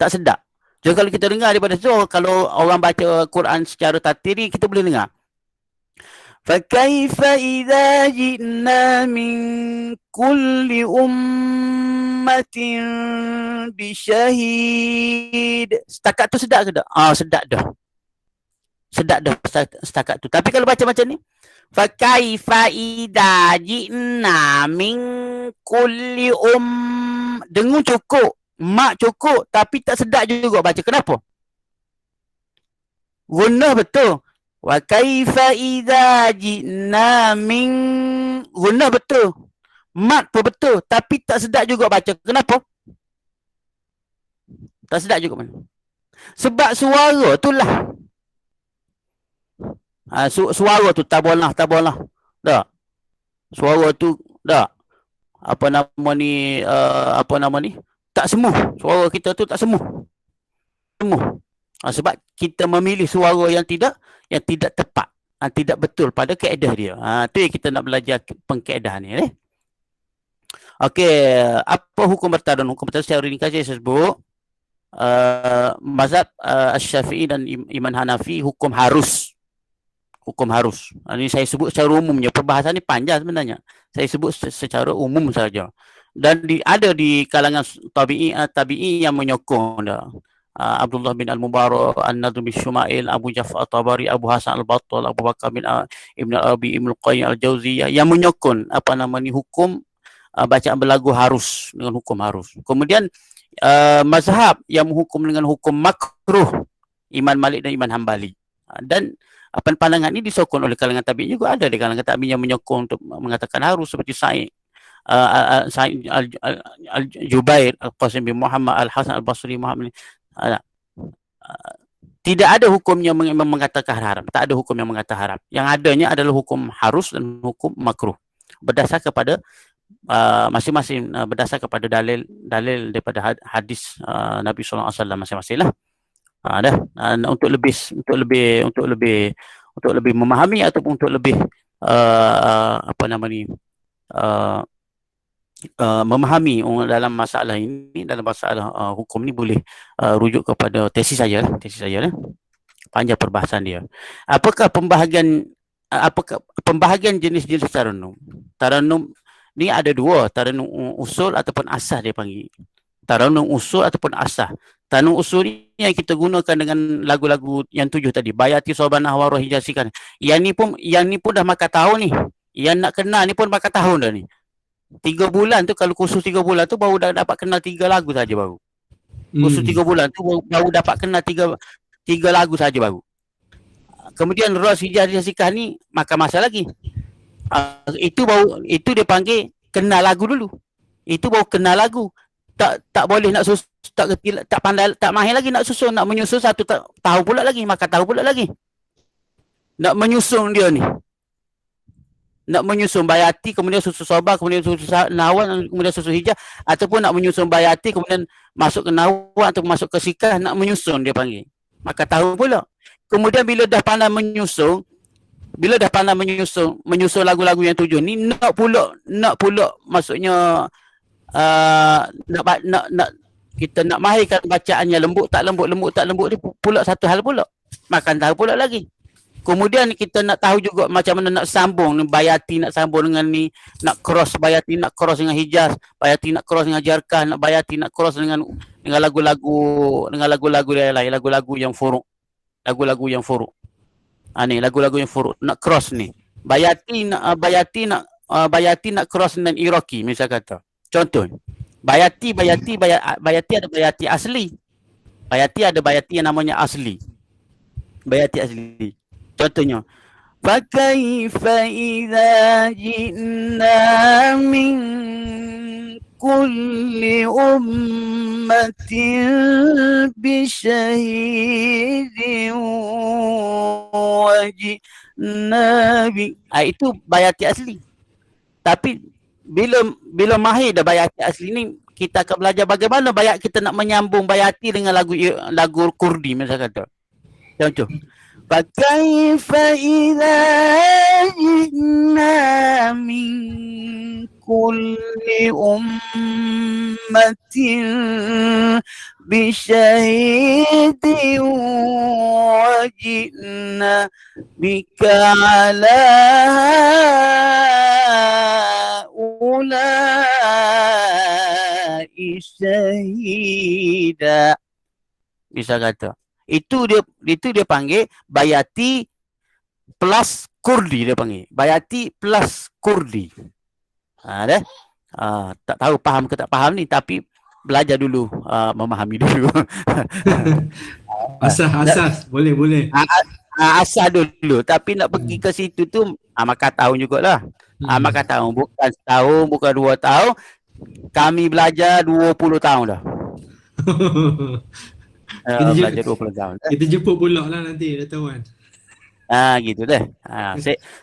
Tak sedap. Jadi kalau kita dengar daripada situ, kalau orang baca Quran secara tartil ni, kita boleh dengar. فَكَيْفَ إِذَا جِئْنَا مِنْ كُلِّ أُمَّةٍ بِشَهِيدٍ. Setakat tu sedap ke tak? Sedap dah. Setakat tu. Tapi kalau baca macam ni, فَكَيْفَ إِذَا جِئْنَا مِنْ كُلِّ dengung cukup. Mak cukup, tapi tak sedap juga baca. Kenapa? Gunnah betul. Wa kaifa idza ji'na min. Gunnah betul. Mat pun betul, tapi tak sedap juga baca. Kenapa? Tak sedap juga mana? Sebab suara tu lah. Suara tu tabolah. Tak. Suara tu tak. Apa nama ni? Tak semua. Suara kita tu tak semua. Sebab kita memilih suara yang tidak tepat, tidak betul pada kaedah dia. Tu yang kita nak belajar pengkaedahan ni. Okey, apa hukum bertaradun? Hukum bertaradun secara ringkas saya sebut mazhab Asy-Syafi'i dan Imam Hanafi hukum harus. Ini saya sebut secara umumnya. Perbahasan ni panjang sebenarnya. Saya sebut secara umum saja. Dan ada di kalangan tabi'i yang menyokong dah. Abdullah bin Al-Mubarak, An-Nadhr bin Shumail, Abu Ja'far At-Tabari, Abu Hasan Al-Battal, Abu Bakar bin Ibn Al-Arabi, Ibn Al-Qayyim Al-Jauziyah yang menyokong hukum bacaan berlagu harus dengan hukum harus. Kemudian mazhab yang menghukum dengan hukum makruh, Imam Malik dan Imam Hambali. Dan pandangan ini disokong oleh kalangan tabi'in juga. Ada di kalangan tabi'in yang menyokong untuk mengatakan harus, seperti Sa'id Al-Jubair, Al-Qasim bin Muhammad, Al-Hasan Al-Basri, Muhammad. Tidak ada hukum yang mengatakan haram. Tak ada hukum yang mengatakan haram. Yang adanya adalah hukum harus dan hukum makruh. Berdasar kepada masing-masing, berdasar kepada dalil daripada hadis Nabi sallallahu alaihi wasallam masing-masing lah. Untuk lebih memahami ataupun untuk lebih memahami dalam masalah ini, dalam masalah hukum ni, boleh rujuk kepada tesis saya lah. Panjang perbahasan dia. Apakah pembahagian jenis-jenis taranum? Taranum ni ada dua, taranum usul ataupun asah dia panggil. Taranum usul ataupun asah. Taranum usul ni yang kita gunakan dengan lagu-lagu yang 7 tadi. Bayati Sobanah Warah Hijasikan. Yang ni pun dah makan tahun ni. Yang nak kenal ni pun makan tahun dah ni. 3 bulan tu, kalau kursus 3 bulan tu baru dah dapat kenal 3 lagu saja baru. Kursus 3 bulan tu baru dapat kenal 3 lagu saja baru. Kemudian Ras Hijasikan ni makan masa lagi. Itu dia panggil kenal lagu dulu. Itu baru kenal lagu. Tak boleh nak tak pandai, tak mahir lagi nak susun, nak menyusun satu tahu pula lagi, makan tahu pula lagi. Nak menyusun dia ni. Nak menyusun bayati, kemudian susu soba, kemudian susu nawan, kemudian susu hijau, ataupun nak menyusun bayati, kemudian masuk ke nawan atau masuk ke sikah, nak menyusun dia panggil. Maka tahu pula. Kemudian bila dah pandai menyusun lagu-lagu yang 7 ni, nak pula maksudnya nak Kita nak mahirkan bacaannya lembut tak lembut, lembut tak lembut ni pula satu hal pula. Makan tahu pula lagi. Kemudian kita nak tahu juga macam mana nak sambung ni, Bayati nak sambung dengan ni, nak cross Bayati nak cross dengan Hijaz, Bayati nak cross dengan Jarkah, nak Bayati nak cross dengan lagu-lagu yang lain, lagu-lagu yang furuk. Lagu-lagu yang furuk. Ni lagu-lagu yang furuk nak cross ni. Bayati nak cross dengan Iraqi misal kata. Contoh. Bayati ada Bayati asli. Bayati ada Bayati yang namanya asli. Bayati asli. Contohnya, fakaifa idza ji'na min kulli ummatin bi syahidin wa ji'na bi. Itu Bayati asli. Tapi bila mahir dah Bayati asli ni, kita akan belajar bagaimana kita nak menyambung Bayati dengan lagu Kurdi misal kata. Contoh. فَكَيْفَ إِذَا جِئْنَا مِنْ كُلِّ أُمَّةٍ بِشَهِيدٍ وَجِئْنَا بِكَ عَلَى هؤلاء شَهِيدًا. Bisa kata. Itu dia panggil Bayati plus Kurdi dia panggil. Bayati plus Kurdi. Tak tahu faham ke tak faham ni, tapi belajar dulu, memahami dulu. Asas. Boleh. Asal dulu, tapi nak pergi ke situ tu makan tahun jugalah. Makan tahun, bukan setahun, bukan 2 tahun. Kami belajar 20 tahun dah. Belajar 20 tahun. Kita jemput pula lah nanti, datawan. Gitu dah.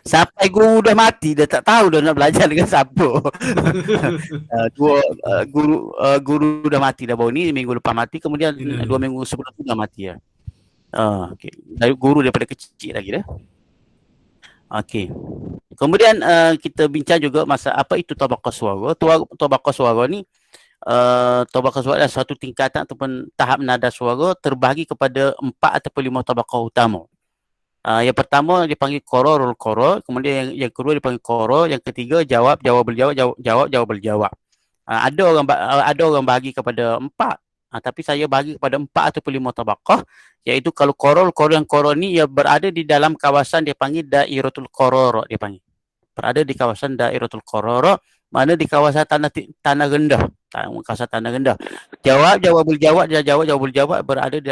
Sampai guru dah mati, dah tak tahu dah nak belajar dengan siapa. Guru dah mati dah baru ni, minggu lepas mati, kemudian 2 minggu sebelum tu dah mati ya. Okay. Dari guru daripada kecil lagi dah. Okey. Kemudian kita bincang juga masa apa itu tabaqah suara. Tabaqah suara ni tabaqah suara adalah satu tingkatan ataupun tahap nada suara terbahagi kepada 4 ataupun 5 tabaqah utama. Yang pertama dipanggil qararul qarar, kemudian yang kedua dipanggil qara, yang ketiga jawab berjawab. Ada orang bahagi kepada 4. Tapi saya bahagi kepada 4 ataupun 5 tabaqah, iaitu kalau qarar yang qarar ni ia berada di dalam kawasan dia panggil dairatul qarar, dia panggil. Berada di kawasan dairatul qarar, mana di kawasan tanah rendah. Kawasan tanah rendah. Jawab berjawab berada di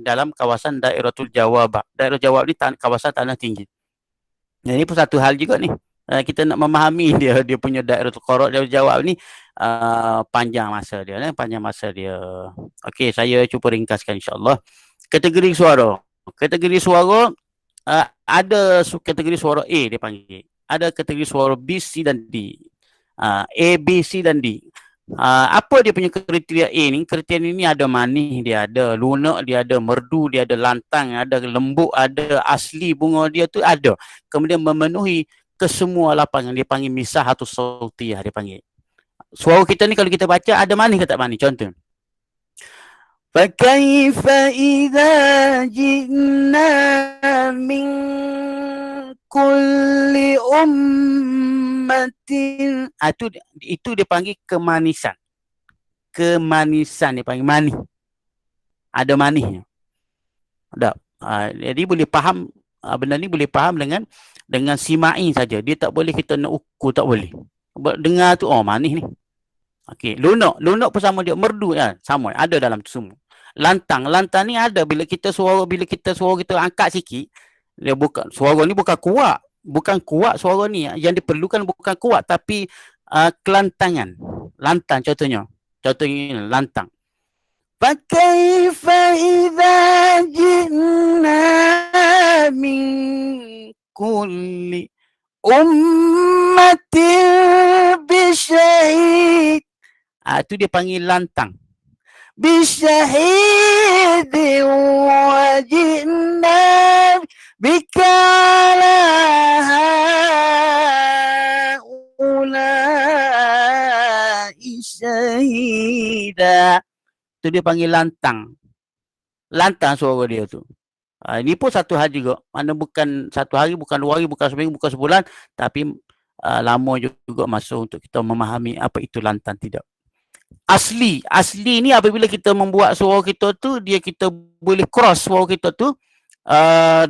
dalam kawasan dairatul jawab. Daerah jawab ni kawasan tanah tinggi. Ini pun satu hal juga ni. Kita nak memahami dia punya dairatul qarar, daerah jawab ni panjang masa dia. Okey, saya cuba ringkaskan insya-Allah. Kategori suara. Ada kategori suara A dia panggil. Ada kategori suara B, C dan D. A, B, C dan D. Apa dia punya kriteria A ni? Kriteria ni ada manis, dia ada lunak, dia ada merdu, dia ada lantang, ada lembut, ada asli bunga dia tu ada. Kemudian memenuhi kesemua lapangan, dia panggil misahatu sautiyah, dia panggil. Suara kita ni kalau kita baca ada manis ke tak manis? Contoh. فَكَيْفَ إِذَا جِئْنَا مِنْ كُلِّ أُمَّةٍ. Itu dia panggil kemanisan. Kemanisan dia panggil manis. Ada manisnya. Jadi boleh faham, benda ni boleh faham dengan simai saja. Dia tak boleh kita nak ukur, tak boleh. Dengar tu, manis ni. Okey, lunak pun sama dia, merdu kan, sama, ada dalam tu semua. Lantang ni ada bila kita suara kita angkat sikit, dia bukan suara ni bukan kuat suara ni. Yang diperlukan bukan kuat tapi kelantangan. Lantang contohnya lantang. Fakaifa idza ji'na min kulli ummatin bisyahid. Itu dia panggil lantang. Bisyahidin wajibna bikalaha ulai syahida. tu dia panggil lantang. Lantang suara dia tu. Ini pun satu hal juga. Mana bukan satu hari, bukan 2 hari, bukan seminggu, bukan sebulan, tapi lama juga masa untuk kita memahami apa itu lantang tidak. Asli ni apabila kita membuat suara kita tu, kita boleh cross suara kita tu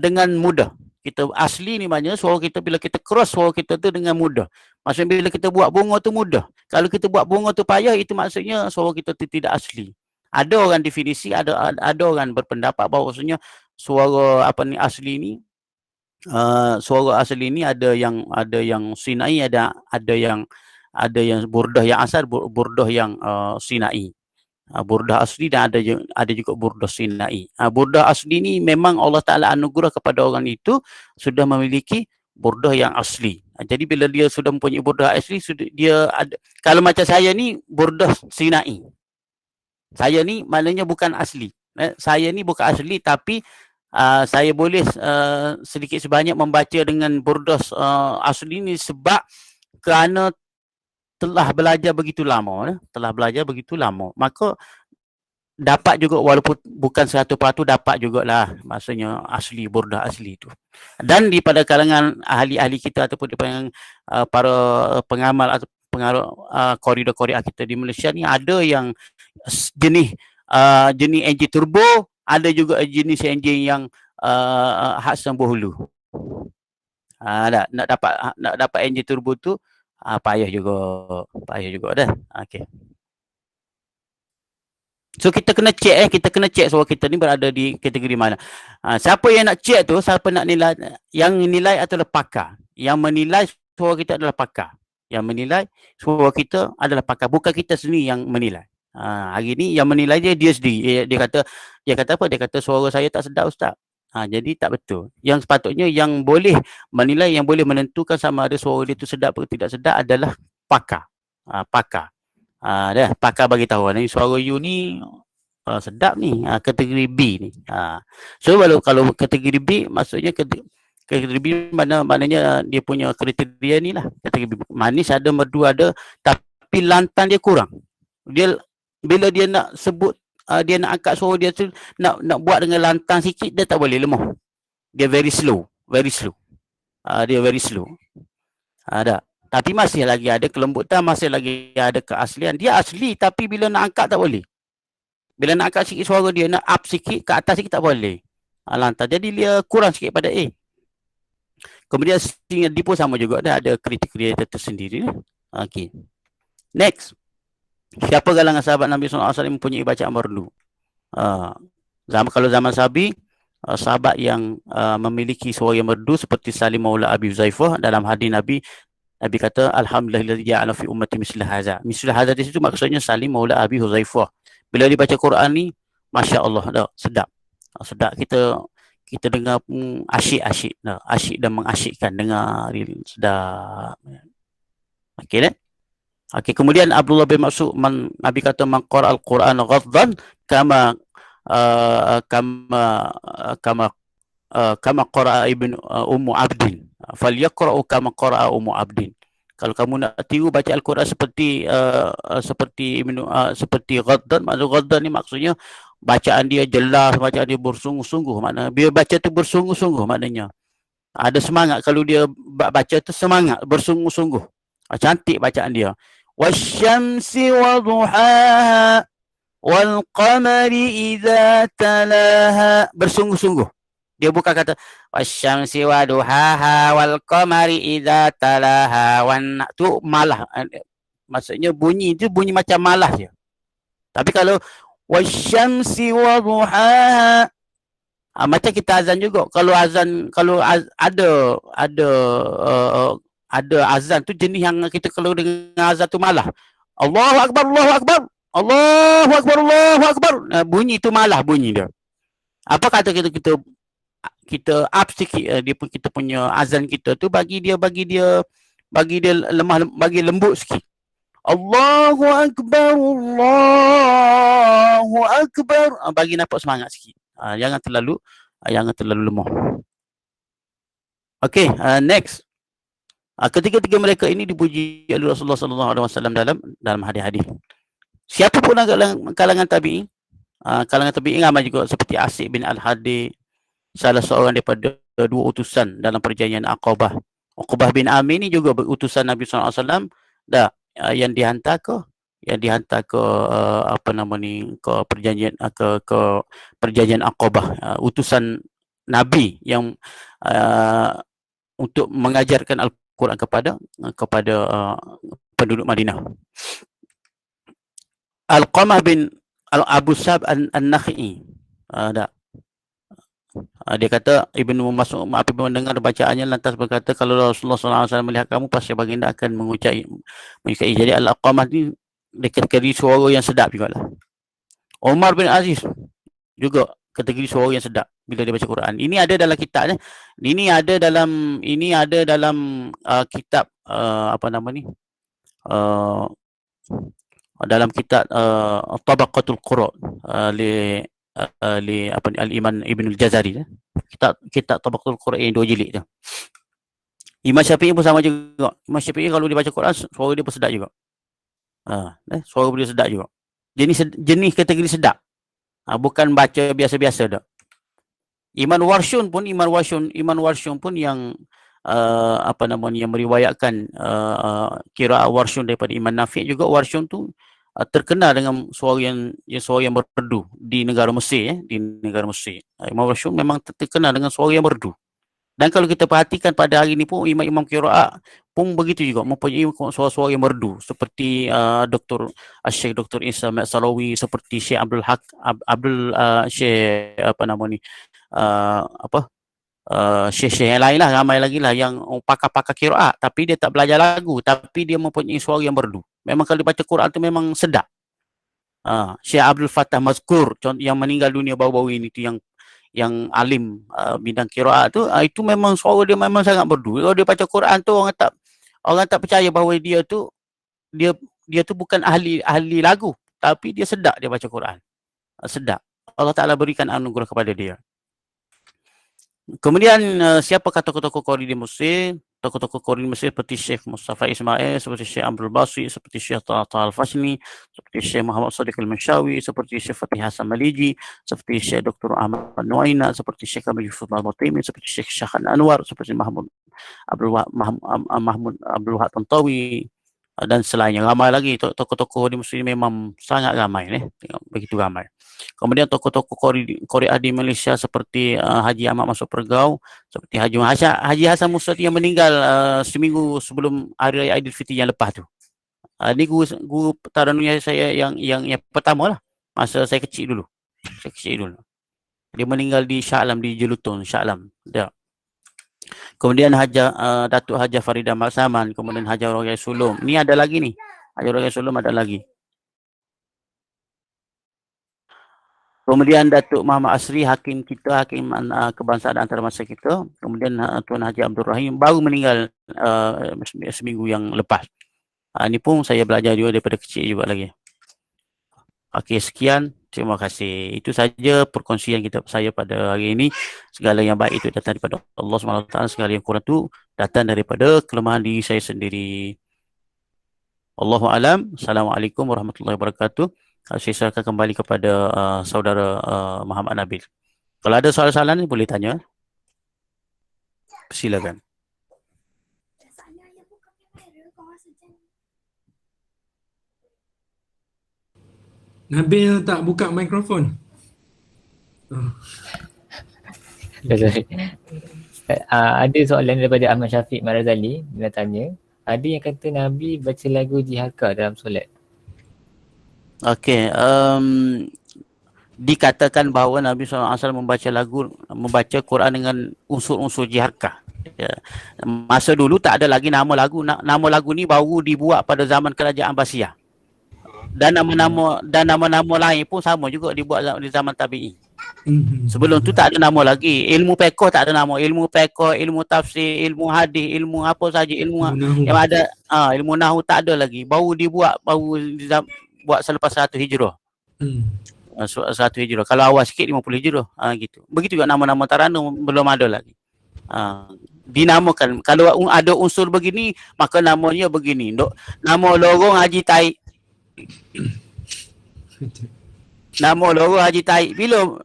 dengan mudah. Kita asli ni maknanya suara kita, bila kita cross suara kita tu dengan mudah. Maksudnya bila kita buat bunga tu mudah. Kalau kita buat bunga tu payah, itu maksudnya suara kita tu tidak asli. Ada orang definisi, ada orang berpendapat bahawasanya suara asli ni, suara asli ni ada yang sinai, ada yang burdah yang asal, burdah yang sinai. Burdah asli dan ada juga burdah sinai. Burdah asli ni memang Allah Ta'ala anugerah kepada orang itu sudah memiliki burdah yang asli. Jadi bila dia sudah mempunyai burdah asli, dia ada. Kalau macam saya ni burdah sinai. Saya ni maknanya bukan asli. Saya ni bukan asli, tapi saya boleh sedikit sebanyak membaca dengan burdah asli ni sebab kerana telah belajar begitu lama. Maka dapat juga, walaupun bukan 100% dapat jugalah maksudnya asli, burdah asli tu. Dan di pada kalangan ahli-ahli kita ataupun di kalangan para pengamal atau pengaruh koridor-koridor kita di Malaysia ni, ada yang jenis enjin turbo, ada juga jenis enjin yang Hudson Bohulu. Nak dapat enjin turbo tu payah juga dah. Okey. So kita kena check suara kita ni berada di kategori mana. Siapa yang nak check tu, siapa nak nilai, yang nilai adalah pakar. Yang menilai suara kita adalah pakar. Yang menilai suara kita adalah pakar, bukan kita sendiri yang menilai. Hari ni yang menilai dia sendiri. Dia kata apa? Dia kata suara saya tak sedap, Ustaz. Jadi tak betul. Yang sepatutnya yang boleh menilai, yang boleh menentukan sama ada suara dia tu sedap atau tidak sedap adalah pakar. Pakar. Pakar bagi tahu ni suara you ni sedap ni, kategori B ni. So kalau kategori B, maksudnya kategori B maknanya dia punya kriteria ni lah. Kategori B, manis ada, merdu ada, tapi lantang dia kurang. Bila dia nak sebut, dia nak angkat suara dia tu, nak buat dengan lantang sikit, dia tak boleh, lemah. Dia very slow. Dia very slow. Ada. Tapi masih lagi ada kelembutan, masih lagi ada keaslian. Dia asli, tapi bila nak angkat tak boleh. Bila nak angkat sikit suara dia, nak up sikit, ke atas sikit tak boleh. Lantang. Jadi dia kurang sikit pada A. Kemudian D pun sama juga, ada kriteria tersendiri. Okey. Next. Siapa kalangan sahabat Nabi SAW mempunyai bacaan merdu? Kalau zaman Sahabi, sahabat yang memiliki suara yang merdu seperti Salim Maula Abi Huzaifah. Dalam hadis Nabi kata, Alhamdulillah ja'ala fi ummati mislah hadza. Mislah hadza di situ maksudnya Salim Maula Abi Huzaifah. Bila dibaca Quran ni, Masya Allah, sedap. Sedap, kita dengar asyik dan mengasyikkan, dengar sedap. Okey dah? Okey, kemudian Abdullah bin Mas'ud, Nabi kata, man qara al-Quran ghaddan kama qara ibn Ummu Abdin falyaqra'u kama qara'a Ummu Abdin. Kalau kamu nak tiru baca Al-Quran seperti ghaddan, maksud ghaddan ni maksudnya bacaan dia jelas, bacaan dia bersungguh-sungguh. Maknanya dia baca tu bersungguh-sungguh, maknanya ada semangat. Kalau dia baca tu semangat, bersungguh-sungguh. Cantik bacaan dia. Wasyamsi wa duhaha wal qamari idza talaha. Bersungguh-sungguh. Dia bukan kata wasyamsi wa duhaha wal qamari idza talaha wan, tu malah. Maksudnya bunyi tu bunyi macam malah je. Tapi kalau wasyamsi wa duhaha, macam kita azan juga. Kalau ada azan tu jenis yang kita kalau dengar azan tu malah. Allahu Akbar, Allahu Akbar, Allahu Akbar, Allahu Akbar. Bunyi tu malah bunyi dia. Apa kata kita up sikit kita punya azan kita tu, bagi dia lemah, bagi lembut sikit. Allahu Akbar, Allahu Akbar. Bagi nampak semangat sikit. Jangan terlalu lemah. Okey, next. Ketiga-tiga mereka ini dipuji oleh Rasulullah SAW dalam hadis-hadis. Siapa pun kalangan tabi'in, Kalangan tabi'in ramai juga seperti Asy bin Al-Hadi, salah seorang daripada dua utusan dalam perjanjian Aqabah. Uqbah bin Amir ni juga utusan Nabi SAW dah, yang dihantar ke apa nama ni, ke perjanjian ke perjanjian Aqabah, utusan Nabi yang untuk mengajarkan Al-Quran kepada penduduk Madinah. Al-Qamah bin Abu Sab An-Nakhi, dia kata Ibnu Mas'ud apabila mendengar bacaannya lantas berkata, kalau Rasulullah SAW melihat kamu pasti baginda akan mengucai. Jadi Al-Qamah ni kategori suara yang sedap juga lah. Umar bin Aziz juga kategori suara yang sedap bila dia baca Quran. Ini ada dalam kitabnya. Ini ada dalam kitab apa nama ni? Dalam kitab Tabaqatul Qura li Al-Iman Ibn Al-Jazari, kitab Tabaqatul Qura yang 2 jilid tu. Imam Syafi'i pun sama juga. Imam Syafi'i kalau dia baca Quran, suara dia pun sedap juga. Suara dia sedap juga. Jenis kategori sedap. Bukan baca biasa-biasa dah. Imam Warshun pun yang apa namanya, yang meriwayatkan qiraat Warshun daripada Imam Nafi' juga. Warshun tu terkenal dengan suara yang merdu di negara Mesir, Imam Warshun memang terkenal dengan suara yang merdu. Dan kalau kita perhatikan pada hari ini pun imam-imam qiraat pun begitu juga, mempunyai suara-suara yang merdu seperti Syekh Dr. Isa Salawi, seperti Syekh Syekh apa nama ni, Syekh yang lain lah, ramai lagi lah yang pakar-pakar qiraat, tapi dia tak belajar lagu, tapi dia mempunyai suara yang merdu. Memang kalau dibaca Quran tu memang sedap. Syekh Abdul Fattah Mazkur yang meninggal dunia baru-baru ini tu, yang alim bidang qiraat tu, itu memang suara dia memang sangat merdu. Kalau dia baca Quran tu orang tak percaya bahawa dia tu bukan ahli lagu, tapi dia sedap dia baca Quran. Sedap. Allah Taala berikan anugerah kepada dia. Kemudian siapakah tokoh-tokoh Qori di Mesir? Tokoh-tokoh Qori di Mesir seperti Syekh Mustafa Ismail, seperti Syekh Abdul Basri, seperti Syekh Taha Al-Fasni, seperti Syekh Muhammad Sadiq Al-Manshawi, seperti Syekh Fatih Hasan Maliji, seperti Syekh Dr. Ahmad Nuaina, seperti Syekh Kamil Yusuf Al-Batimi, seperti Syekh Syakhan Anwar, seperti Mahmud Abdul Wahab Tantawi, dan selainnya. Ramai lagi tokoh-tokoh di Mesir memang sangat ramai, begitu ramai. Kemudian tokoh-tokoh Korea di Malaysia seperti Haji Ahmad Masud Pergau, seperti Haji Hasan Mustati yang meninggal seminggu sebelum Hari Raya Aidilfitri yang lepas tu. Ini guru taranum saya yang pertama lah, masa saya kecil dulu. Dia meninggal di Shah Alam, di Jelutong, Shah Alam. Dia. Kemudian Datuk Haji Faridah Maksaman, kemudian Haji Rogai Sulum. Ni ada lagi ni. Haji Rogai Sulum ada lagi. Kemudian Datuk Muhammad Asri, hakim kebangsaan antarabangsa kita. Kemudian Tuan Haji Abdul Rahim baru meninggal seminggu yang lepas. Ini pun saya belajar juga daripada kecil juga lagi. Okey, sekian. Terima kasih. Itu saja perkongsian saya pada hari ini. Segala yang baik itu datang daripada Allah SWT. Segala yang kurang itu datang daripada kelemahan diri saya sendiri. Allahu a'lam. Assalamualaikum warahmatullahi wabarakatuh. Saya serahkan kembali kepada saudara Muhammad Nabil. Kalau ada soalan-soalan boleh tanya. Silakan. Nabil tak buka mikrofon. Ada soalan daripada Ahmad Syafiq Marazali. Dia tanya, ada yang kata Nabi baca lagu jihaka dalam solat. Okey, dikatakan bahawa Nabi SAW membaca Quran dengan unsur-unsur jiharkah. Ya. Masa dulu tak ada lagi nama lagu. Nama lagu ni baru dibuat pada zaman kerajaan Abbasiyah. Dan nama-nama lain pun sama juga dibuat di zaman tabi'in. Sebelum tu tak ada nama lagi. Ilmu fiqh tak ada nama. Ilmu fiqh, ilmu tafsir, ilmu hadis, ilmu apa saja, ilmu yang ada, ilmu nahwu tak ada lagi. Baru buat selepas 1 Hijrah. 1 Hijrah. Kalau awal sikit 50 Hijrah. Gitu. Begitu juga nama-nama taranum belum ada lagi. Dinamakan. Kalau ada unsur begini, maka namanya begini. Nama lorong Haji Taib. Nama lorong Haji Taib.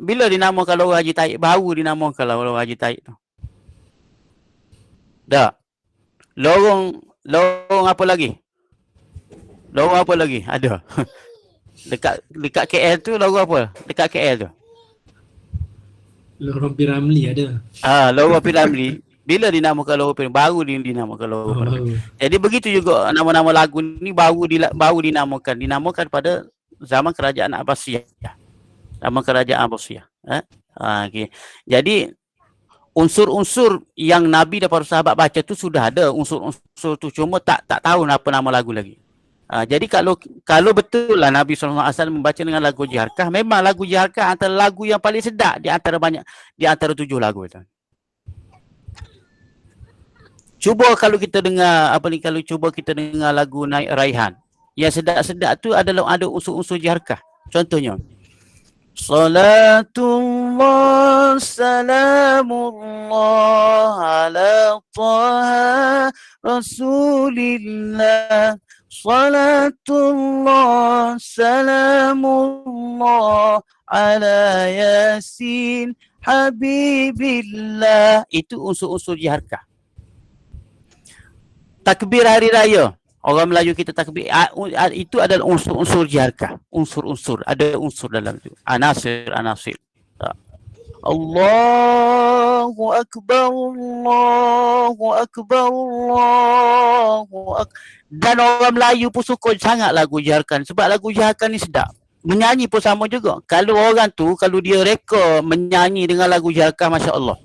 Bila dinamakan lorong Haji Taib? Baru dinamakan lorong Haji Taib tu. Dah. Lorong apa lagi? Lorong apa lagi? Ada. dekat KL tu lorong apa? Dekat KL tu. Lorong Piramli ada. Lorong Piramli. Bila dinamakan lorong Piramli? Baru dinamakan lorong Piramli. Jadi begitu juga nama-nama lagu ni baru dinamakan pada zaman kerajaan Abbasiyah. Zaman kerajaan Abbasiyah. Okay. Jadi unsur-unsur yang Nabi dan para sahabat baca tu sudah ada unsur-unsur tu, cuma tak tahu apa nama lagu lagi. Jadi kalau betul lah Nabi SAW membaca dengan lagu Jiharkah, memang lagu Jiharkah antara lagu yang paling sedap di antara 7 lagu itu. Cuba kalau kita dengar cuba kita dengar lagu Naik Raihan. Yang sedap-sedap tu ada unsur-unsur Jiharkah. Contohnya Salatullah salamullah ala taha Rasulillah. Salatullah salamullah ala Yasin Habibillah. Itu unsur-unsur Jiharkah. Takbir hari raya, orang Melayu kita takbir, itu adalah unsur-unsur Jiharkah. Unsur-unsur, ada unsur dalam itu. Anasir. Allahu Akbar, Allahu Akbar, Allahu Akbar. Dan orang Melayu pun suka sangat lagu Jiharkah sebab lagu Jiharkah ni sedap. Menyanyi pun sama juga. Kalau orang tu, kalau dia reka menyanyi dengan lagu Jiharkah, Masya Allah.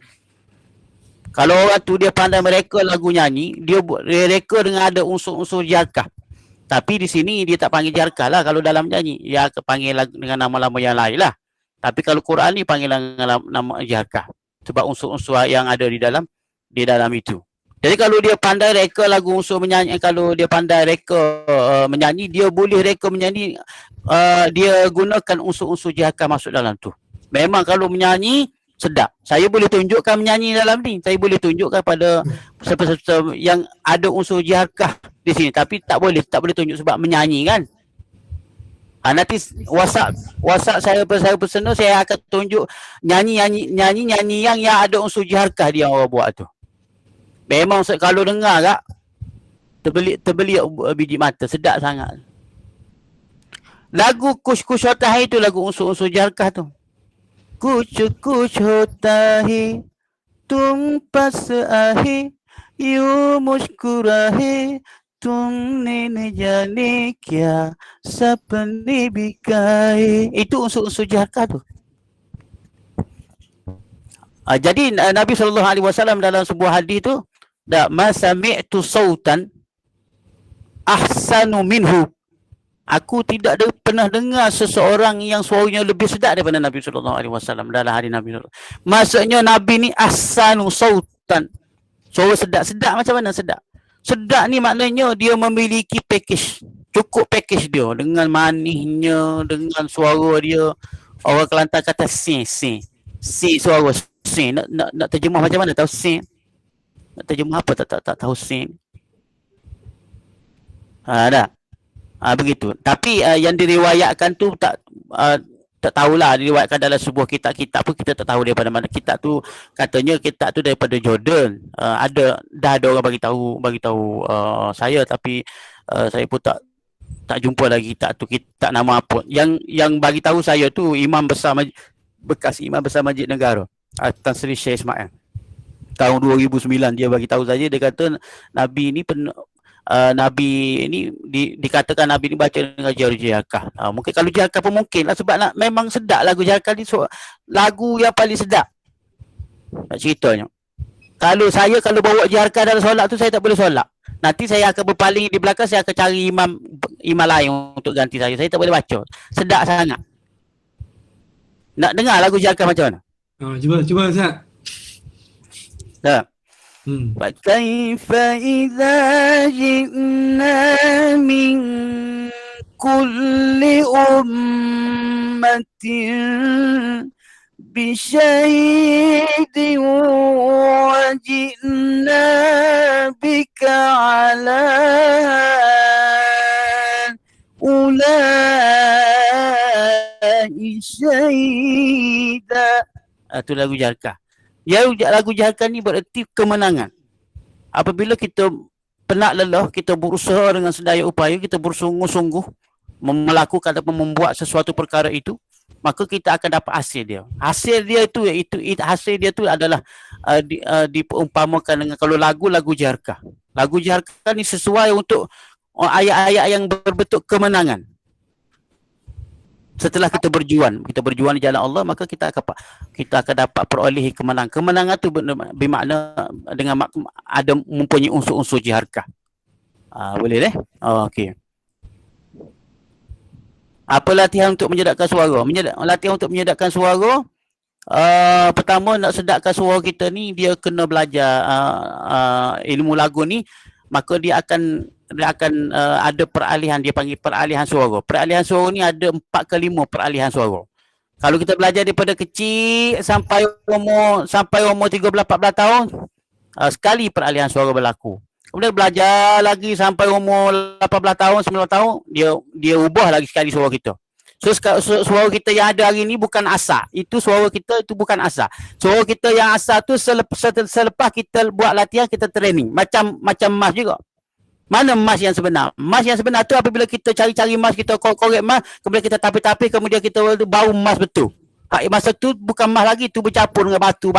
Kalau orang tu dia pandai mereka lagu nyanyi, dia reka dengan ada unsur-unsur Jiharkah. Tapi di sini dia tak panggil Jiharkah lah kalau dalam nyanyi. Dia panggil dengan nama-nama yang lain lah. Tapi kalau Quran ni panggil dengan nama Jiharkah. Sebab unsur-unsur yang ada di dalam itu. Jadi kalau dia pandai reka lagu unsur menyanyi, kalau dia pandai reka menyanyi, dia boleh reka menyanyi, dia gunakan unsur-unsur Jiharkah masuk dalam tu. Memang kalau menyanyi sedap. Saya boleh tunjukkan menyanyi dalam ni. Saya boleh tunjukkan pada peserta yang ada unsur Jiharkah di sini. Tapi tak boleh tunjuk sebab menyanyi kan. Nanti WhatsApp saya personal, saya akan tunjuk nyanyi yang ada unsur Jiharkah dia orang buat tu. Memang kalau dengar kak terbelik biji mata, sedap sangat. Lagu Kush Hotahi tu lagu unsur-unsur Jiharkah tu. कुछ होता है तुम पास आए यूं मुस्कुराए तुमने न जाने क्या सपने बिकाए. Itu unsur-unsur Jiharkah tu. Jadi Nabi SAW dalam sebuah hadis tu, ma sami'tu sautan ahsanu minhu. Aku tidak pernah dengar seseorang yang suaranya lebih sedap daripada Nabi SAW dalam hadis Nabi SAW. Maksudnya Nabi ni ahsanu sautan. Suara sedap macam mana sedap? Sedap ni maknanya dia memiliki package. Cukup package dia dengan manisnya, dengan suara dia. Orang Kelantan kata sin suara sin. Nak terjemah macam mana tahu sin? Nak terjemah apa tak tahu sin. Dah. Begitu. Tapi yang diriwayatkan tu tak tahulah, diriwayatkan dalam sebuah kitab pun kita tak tahu daripada mana. Kitab tu katanya kitab tu daripada Jordan. Dah ada orang bagi tahu saya, tapi saya pun tak jumpa lagi kitab tu, kitab nama apa. Yang bagi tahu saya tu bekas Imam Besar Masjid Negara, Tan Sri Syekh Ismail. Tahun 2009 dia bagi tahu saja, dia kata Nabi ni dikatakan Nabi ni baca dengan Jiharkah. Mungkin kalau Jiharkah pun mungkin lah sebab memang sedap lagu Jiharkah ni, lagu yang paling sedap. Nak ceritanya. Kalau bawa Jiharkah dalam solat tu, saya tak boleh solat. Nanti saya akan berpaling di belakang, saya akan cari imam lain untuk ganti saya. Saya tak boleh baca. Sedap sangat. Nak dengar lagu Jiharkah macam mana? Cuba Ustaz. Tak. فكيف إذا جئنا من كل أمة بشهيد وجئنا بك على هؤلاء syahida. Itu lagu Jarkah. Lagu Jarkah ni bererti kemenangan. Apabila kita penat lelah, kita berusaha dengan sedaya upaya, kita bersungguh-sungguh melakukan ataupun membuat sesuatu perkara itu, maka kita akan dapat hasil dia. Hasil dia tu adalah diumpamakan dengan kalau lagu Jarkah. Lagu Jarkah ni sesuai untuk ayat-ayat yang berbentuk kemenangan. Setelah kita berjuang di jalan Allah, maka kita akan dapat perolehi kemenangan. Kemenangan tu bermakna dengan ada mempunyai unsur-unsur Jarkah. Boleh deh? Okey. Apa latihan untuk menyedapkan suara? Latihan untuk menyedapkan suara, pertama nak sedapkan suara kita ni, dia kena belajar ilmu lagu ni, maka dia akan ada peralihan, dia panggil peralihan suara. Peralihan suara ni ada 4 ke 5 peralihan suara. Kalau kita belajar daripada kecil sampai umur 13-14 tahun, sekali peralihan suara berlaku. Kemudian belajar lagi sampai umur 18 tahun, 19 tahun, dia ubah lagi sekali suara kita. So suara kita yang ada hari ni bukan asal. Itu suara kita itu bukan asal. Suara kita yang asal tu selepas kita buat latihan, kita training. Macam mas juga. Mana mas yang sebenar? Mas yang sebenar tu apabila kita cari-cari mas, kita korek mas, kemudian kita tapi-tapi, kemudian kita bau mas betul. Masa tu bukan mas lagi, tu bercampur dengan batu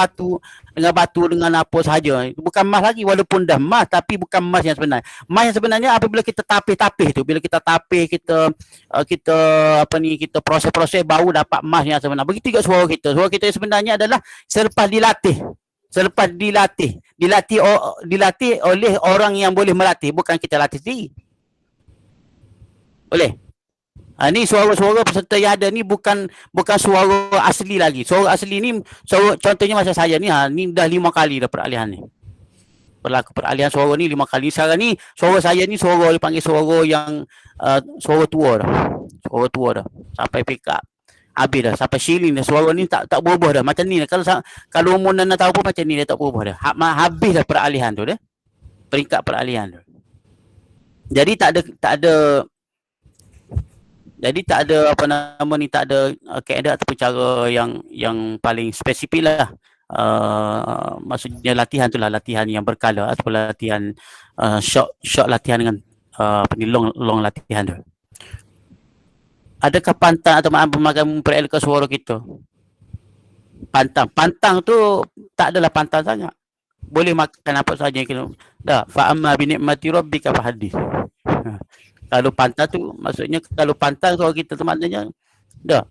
dengan apa sahaja. Itu bukan mas lagi, walaupun dah mas, tapi bukan mas yang sebenar. Mas yang sebenarnya apabila kita tapih-tapih tu, bila kita tapih, kita proses-proses, baru dapat mas yang sebenar. Begitu juga suara kita. Suara kita sebenarnya adalah selepas dilatih oleh orang yang boleh melatih, bukan kita latih sendiri. Boleh? Ni suara-suara peserta yang ada ni bukan suara asli lagi. Suara asli ni, contohnya masa saya ni, ni dah 5 kali dah peralihan ni. Berlaku peralihan suara ni 5 kali. Sekarang ni suara saya ni suara dipanggil suara yang suara tua dah. Suara tua dah. Sampai pick up. Habis dah. Sampai shilling dah. Suara ni tak berubah dah. Macam ni dah. Kalau umur 6 tahun pun macam ni dah, tak berubah dah. Habis dah peralihan tu dah. Peringkat peralihan tu. Jadi tak ada kaedah ataupun cara yang paling spesifik lah. Maksudnya latihan tu lah, latihan yang berkala ataupun latihan short latihan dengan long latihan tu. Adakah pantang atau memperelokkan suara kita? Pantang tu tak adalah pantang sangat. Boleh makan apa saja kita. Dah, fa amma bi ni'mati rabbika fahaddits. Kalau pantang tu, maksudnya kalau pantang suara kita tu maknanya dah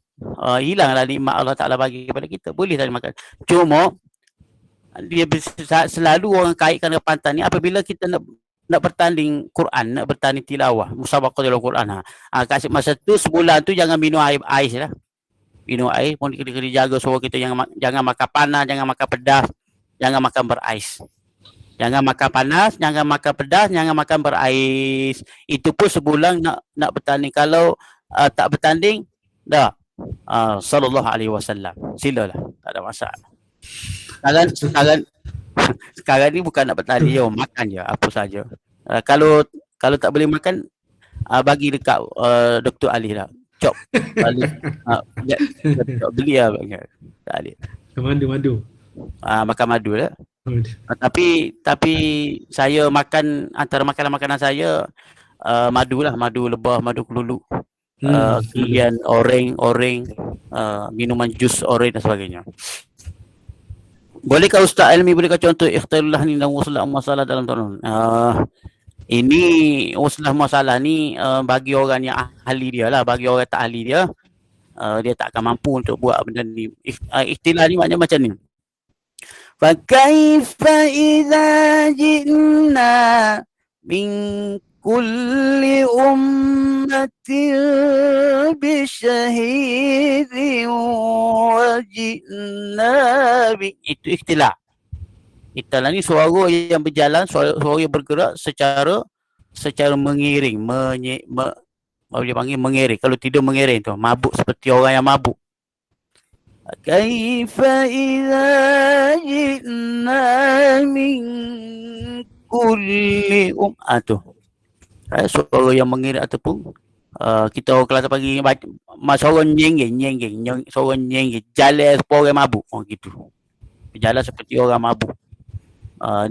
hilanglah nikmat Allah Ta'ala bagi kepada kita. Boleh tak makan. Cuma dia selalu orang kaitkan dengan pantang ni apabila kita nak bertanding Quran, nak bertanding tilawah, musabaqah dalam Quran. Kat masa tu sebulan tu jangan minum air ais lah. Minum air pun kena jaga suara kita, jangan makan panas, jangan makan pedas, jangan makan berais. Jangan makan panas, jangan makan pedas, jangan makan berais. Itu pun sebulan nak bertanding. Kalau tak bertanding, dah. Sallallahu alaihi wasallam. Silalah, tak ada masalah. Sekarang ni bukan nak bertanding je, makan je apa saja. Kalau tak boleh makan, bagi dekat Dr. Ali lah. Cop. Beli lah. Tak Ali. Madu. Makan madu lah. Tapi saya makan, antara makanan saya madu lah, madu lebah, madu kelulu, kemudian oreng, minuman jus oreng dan sebagainya. Bolehkah Ustaz Elmi berikan contoh ikhtilaf ni dan uslah masalah dalam tahun? Ini uslah masalah ni bagi orang yang ahli dia lah, bagi orang tak ahli dia, dia tak akan mampu untuk buat benda ni. Ikhtilaf ni maknanya macam ni. فَكَيْفَ إِذَا جِئْنَا مِنْ كُلِّ أُمَّةٍ بِشَهِيدٍ وَجِئْنَا Itu ikhtilaf. Ikhtilaf ni suara yang berjalan, suara yang bergerak secara mengiring, boleh panggil mengiring. Kalau tidak mengiring tu, mabuk, seperti orang yang mabuk. Kaifa idza ji'na min kulli tu. Suara yang mengiring ataupun Kita orang Kelantan panggil sorang nyeng, sorang nyeng, jalan seperti orang mabuk. Gitu. Berjalan seperti orang mabuk.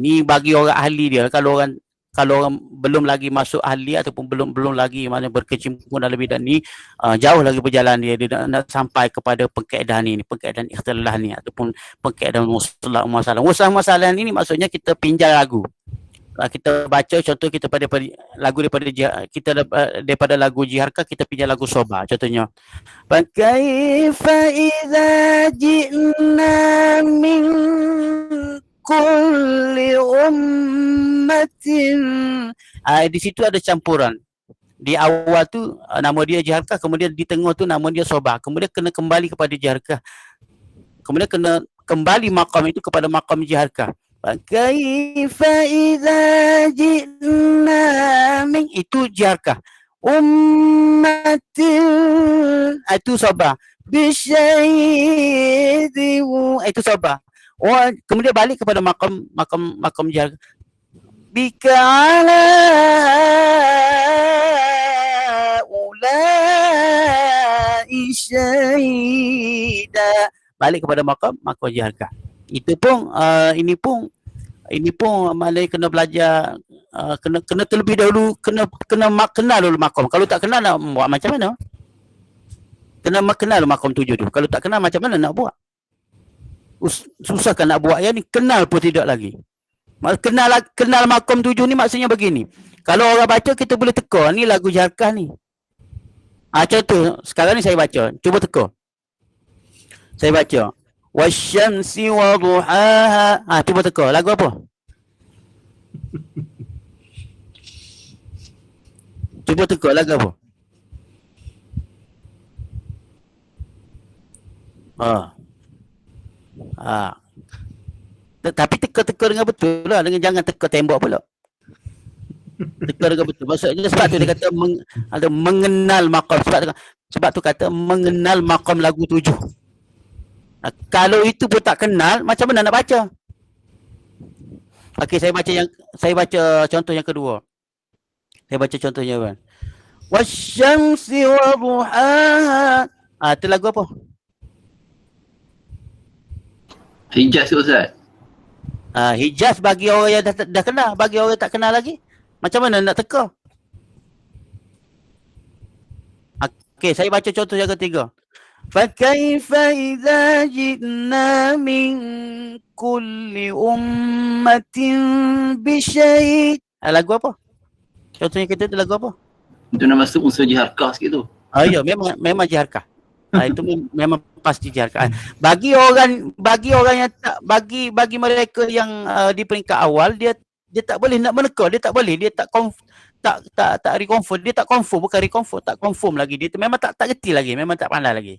Ni bagi orang ahli dia. Kalau orang belum lagi masuk ahli ataupun belum lagi mana berkecimpung dalam bidang ni, jauh lagi perjalanan dia nak sampai kepada pengkaedahan ni, pengkaedahan ikhtilah ni ataupun pengkaedahan masalah ni maksudnya kita pinjam lagu. Kita baca contoh kita lagu daripada lagu Jiharka, kita pinjam lagu Soba contohnya. Fakaifa idza ji'na min kulli ummatin. Di situ ada campuran. Di awal tu nama dia Jiharka, kemudian di tengah tu nama dia Soba, kemudian kena kembali kepada Jiharka, kemudian kena kembali makam itu kepada makam Jiharka. Kaifa idza ji'na min, itu Jiharka. Ummatin, itu Soba. Bisyaidi, itu Soba. Kemudian balik kepada makam Jiharka. Bika ala ulai syahida, balik kepada makam Jiharka. Itu pun ini pun maknanya kena belajar, kena terlebih dahulu kena kenal dulu makam. Kalau tak kenal nak buat macam mana? Kena kenal makam 7 tu. Kalau tak kenal macam mana nak buat? Susah kan nak buat yang ni, kenal pun tidak lagi. Kenal makam 7 ni maksudnya begini. Kalau orang baca kita boleh teka ni lagu Jiharka ni. Contoh sekarang ni saya baca, cuba teka. Saya baca wasyamsi waduhaha. Cuba teka lagu apa? Cuba teka lagu apa? Tapi teka-teka dengan betul lah, dengan jangan teka tembok pula. Teka dengan betul. Maksudnya sebab tu dia kata ada mengenal makam, sebab tu kata mengenal makam lagu 7. Kalau itu pun tak kenal, macam mana nak baca? Okey, saya baca contoh yang kedua. Saya baca contohnya kan. Wasyamsi waduhaha. Itu lagu apa? Hijaz tu Ustaz. Hijaz bagi orang yang dah kenal, bagi orang yang tak kenal lagi, macam mana nak teka? Okey, saya baca contoh yang ketiga. Fakaifa idza ji'na min kulli ummatin bisyai'. Lagu apa? Contohnya kita tu lagu apa? Itu nama masuk unsur Jiharka sikit tu. Ya, memang Jiharka. Itu memang pasti Jiharka. Bagi orang yang tak, bagi mereka yang di peringkat awal, dia tak boleh nak meneka, dia tak boleh, dia tak reconfirm, dia tak confirm, bukan reconfirm, tak confirm lagi, dia memang tak reti lagi, memang tak pandai lagi.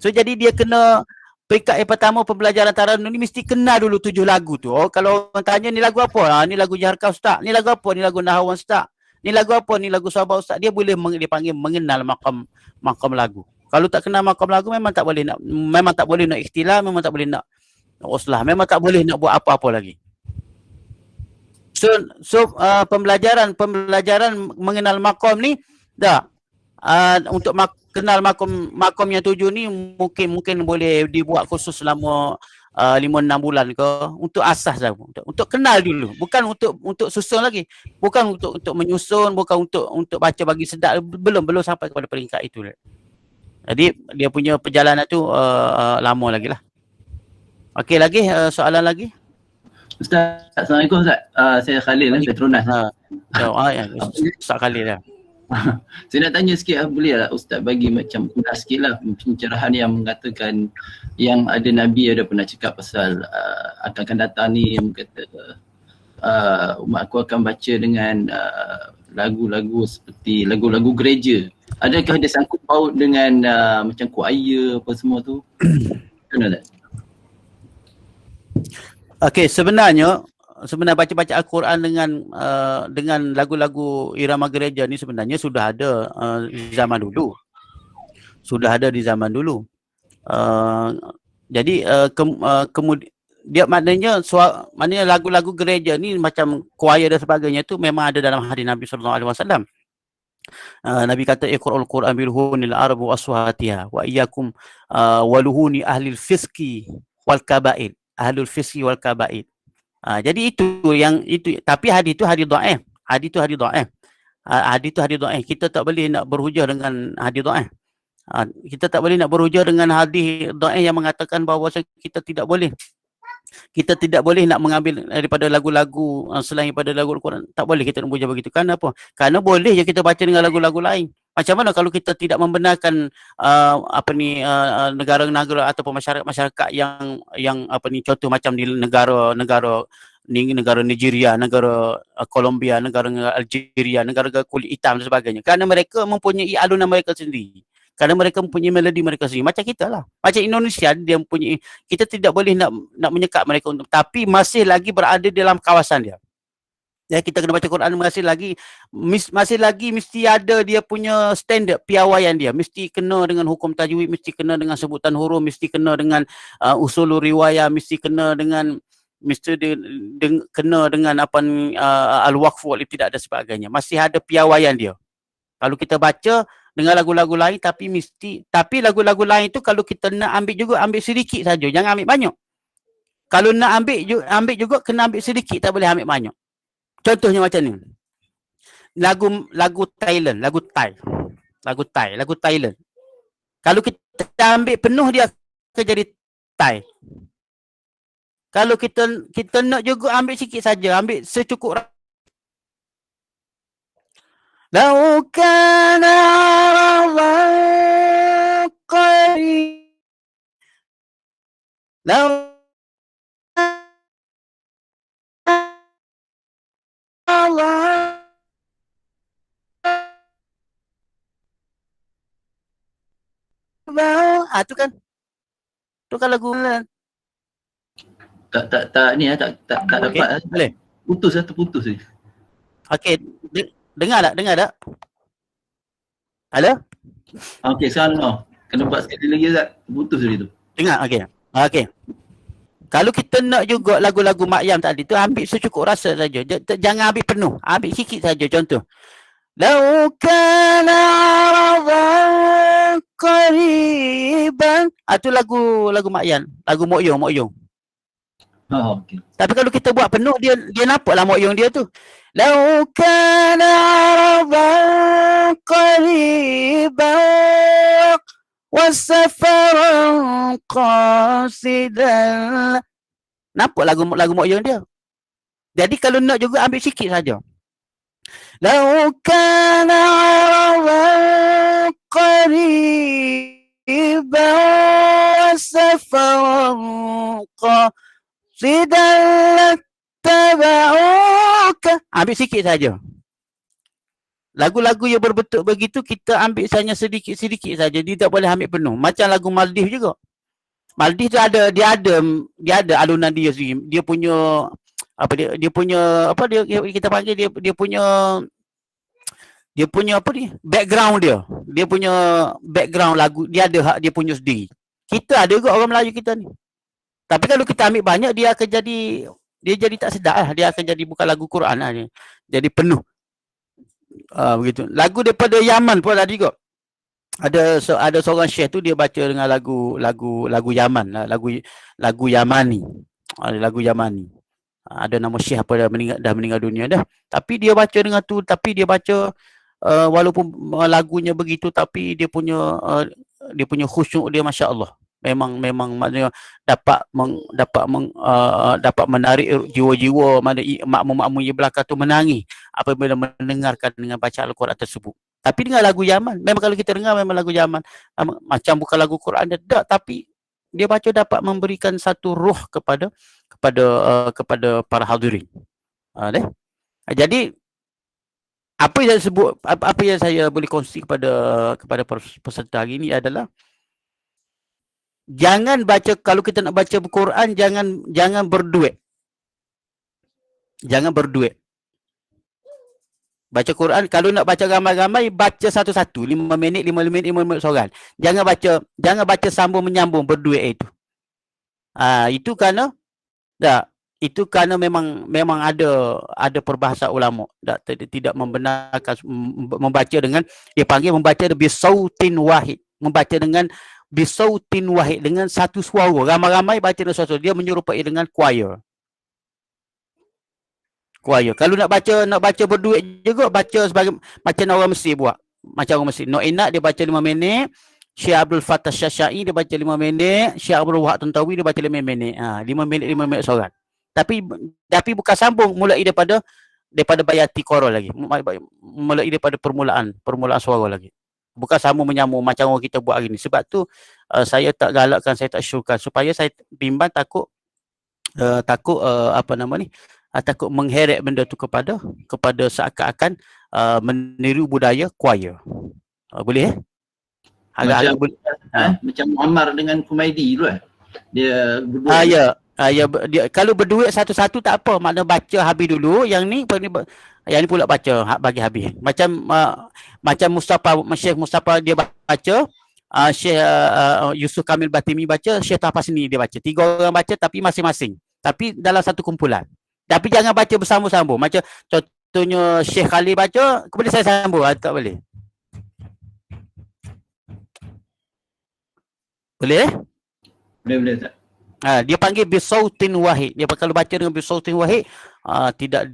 So jadi dia kena peringkat yang pertama pembelajaran taranum ni mesti kenal dulu 7 lagu tu. Kalau orang tanya ni lagu apa? Ni lagu Jiharka Ustaz. Ni lagu apa? Ni lagu Nahwan Ustaz. Ni lagu apa? Ni lagu Sabah Ustaz. Dia boleh dipanggil mengenal makam lagu. Kalau tak kenal makam lagu memang tak boleh nak ikhtilah, memang tak boleh nak uslah, memang tak boleh nak buat apa-apa lagi. So pembelajaran mengenal makam ni dah untuk kenal makam yang 7 ni mungkin boleh dibuat khusus selama 5-6 bulan ke, untuk asas lah, untuk kenal dulu, bukan untuk susun lagi, bukan untuk menyusun, bukan untuk baca bagi sedap, belum sampai kepada peringkat itu. Jadi dia punya perjalanan tu lama lagi lah. Okey, lagi soalan lagi? Ustaz, Assalamualaikum Ustaz. Saya Khalil lah, Petronas. Ustaz Khalil lah. Saya nak tanya sikit, boleh lah Ustaz bagi macam ulas sikit lah pencerahan yang mengatakan yang ada Nabi ada pernah cakap pasal akan datang ni, yang kata umat aku akan baca dengan lagu-lagu seperti lagu-lagu gereja. Adakah dia sangkut paut dengan macam choir apa semua tu? Macam tak? Okey, sebenarnya baca-baca Al-Quran dengan lagu-lagu irama gereja ni sebenarnya sudah ada di zaman dulu. Jadi kemudian dia maknanya lagu-lagu gereja ni macam choir dan sebagainya tu memang ada dalam hadis Nabi SAW. Nabi kata iqra'ul Quran bil hunil arabu aswatiha wa iyyakum waluhuni ahlil fiski wal kaba'id. Ahlul fiski wal kaba'id. Jadi itu yang itu, tapi hadis itu hadis dhaif. Hadis itu hadis dhaif. Hadis itu hadis dhaif. Kita tak boleh nak berhujah dengan hadis dhaif. Kita tak boleh nak berhujah dengan hadis dhaif yang mengatakan bahawa kita tidak boleh nak mengambil daripada lagu-lagu selain daripada lagu Al-Quran. Tak boleh kita nak berhujah begitu. Kenapa? Kerana boleh je kita baca dengan lagu-lagu lain. Macam mana kalau kita tidak membenarkan negara-negara ataupun masyarakat yang contoh macam di negara Nigeria, negara Colombia, negara Algeria, negara kulit hitam dan sebagainya. Kerana mereka mempunyai alunan mereka sendiri. Kerana mereka mempunyai melodi mereka sendiri. Macam kita lah. Macam Indonesia, dia mempunyai, kita tidak boleh nak menyekat mereka untuk, tapi masih lagi berada dalam kawasan dia. Ya, kita kena baca Quran masih lagi mesti ada dia punya standard piawaian dia. Mesti kena dengan hukum tajwid, mesti kena dengan sebutan huruf, mesti kena dengan usul riwayah, mesti kena dengan kena dengan al-waqf wal ibtida' dan sebagainya. Masih ada piawaian dia. Kalau kita baca dengan lagu-lagu lain, tapi lagu-lagu lain tu kalau kita nak ambil juga, ambil sedikit saja, jangan ambil banyak. Kalau nak ambil juga kena ambil sedikit, tak boleh ambil banyak. Contohnya macam ni. Lagu Thailand, lagu Thailand. Kalau kita ambil penuh dia akan jadi Thai. Kalau kita nak juga ambil sikit saja, ambil secukup. Lau kana rawan qarib. Lau Allah. Tu kan lagu Tak ni tak dapat. Boleh. Terputus ni. Okey, dengar tak? Halo? Okey, sekarang no. Kena buat sekali lagi Ustaz. Terputus tadi tu. Dengar, okey. Kalau kita nak juga lagu-lagu Maryam tadi tu, ambil secukup rasa saja. Jangan ambil penuh. Ambil sikit saja. Contoh. Lau kana rawan qariban. Tu lagu Maryam. Lagu Mokyong. Okey. Tapi kalau kita buat penuh, dia nampaklah Mokyong dia tu. Lau kana rawan qariban wasafaran qasidan. Nampak lagu Mokyong dia. Jadi kalau nak juga ambil sikit saja. Lau kana rawan qariban wasafaran qasidan tabauka. Ambil sikit saja. Lagu-lagu yang berbentuk begitu kita ambil hanya sedikit-sedikit saja. Dia tak boleh ambil penuh. Macam lagu Maldives juga. Maldives tu dia ada alunan dia sendiri. Dia punya kita panggil dia punya background dia. Dia punya background lagu dia ada hak dia punya sendiri. Kita ada juga orang Melayu kita ni. Tapi kalau kita ambil banyak dia jadi tak sedap lah. Dia akan jadi bukan lagu Quran lah dia. Jadi penuh. Begitu. Lagu daripada Yaman pun ada juga. Ada seorang syekh tu dia baca dengan lagu Yaman, lagu Yamani. Lagu Yamani. Ada nama syekh apa dah meninggal dunia dah. Tapi dia baca dengan tu, tapi dia baca walaupun lagunya begitu, tapi dia punya khusyuk dia masya-Allah. Memang maknanya dapat menarik jiwa-jiwa makmum-makmum di belakang tu menangis apabila mendengarkan dengan bacaan Al-Quran tersebut. Tapi dengan lagu Yaman, memang kalau kita dengar memang lagu Yaman macam bukan lagu Quran dia tak, tapi dia baca dapat memberikan satu ruh kepada para hadirin. Jadi apa yang saya boleh kongsi kepada peserta hari ini adalah jangan baca, kalau kita nak baca Quran jangan berduet. Jangan berduet. Baca Quran kalau nak baca ramai-ramai baca satu-satu 5 minit seorang. Jangan baca sambung menyambung berduet itu. Itu kerana itu kerana memang ada perbahasa ulama tidak membenarkan membaca dengan, dia panggil membaca bisautin wahid, membaca dengan bisautin wahid, dengan satu suara, ramai-ramai baca dengan suara, dia menyerupai dengan choir. Kalau nak baca berduit juga, baca sebagai macam orang Mesir buat, macam orang Mesir. Nak enak dia baca 5 minit, Syekh Abdul Fattah Syashai dia baca 5 minit, Syekh Abdul Wahab Tantawi dia baca 5 minit. 5 minit seorang. Tapi bukan sambung, mulai daripada bayati qara lagi. Mulai daripada permulaan suara lagi. Bukan sambung menyambung macam orang kita buat hari ni. Sebab tu saya tak galakkan, saya tak syurkan, supaya saya bimbang takut takut mengheret benda tu kepada seakan-akan meniru budaya choir. Boleh agak boleh. Macam Muammar dengan Kumaidi tu dia berdua. Dia kalau berduit satu-satu tak apa, makna baca habis dulu, yang ni pula baca bagi habis. Macam Syekh Mustafa dia baca, Syekh Yusuf Kamil Batimi baca, Syekh Tahfasni dia baca. 3 orang baca tapi masing-masing. Tapi dalam satu kumpulan. Tapi jangan baca bersambung-sambung. Macam contohnya Syekh Khalil baca, kemudian saya sambung. Tak boleh. Boleh? Boleh tak? Dia panggil bisautin wahid. Dia kalau baca dengan bisautin wahid, tidak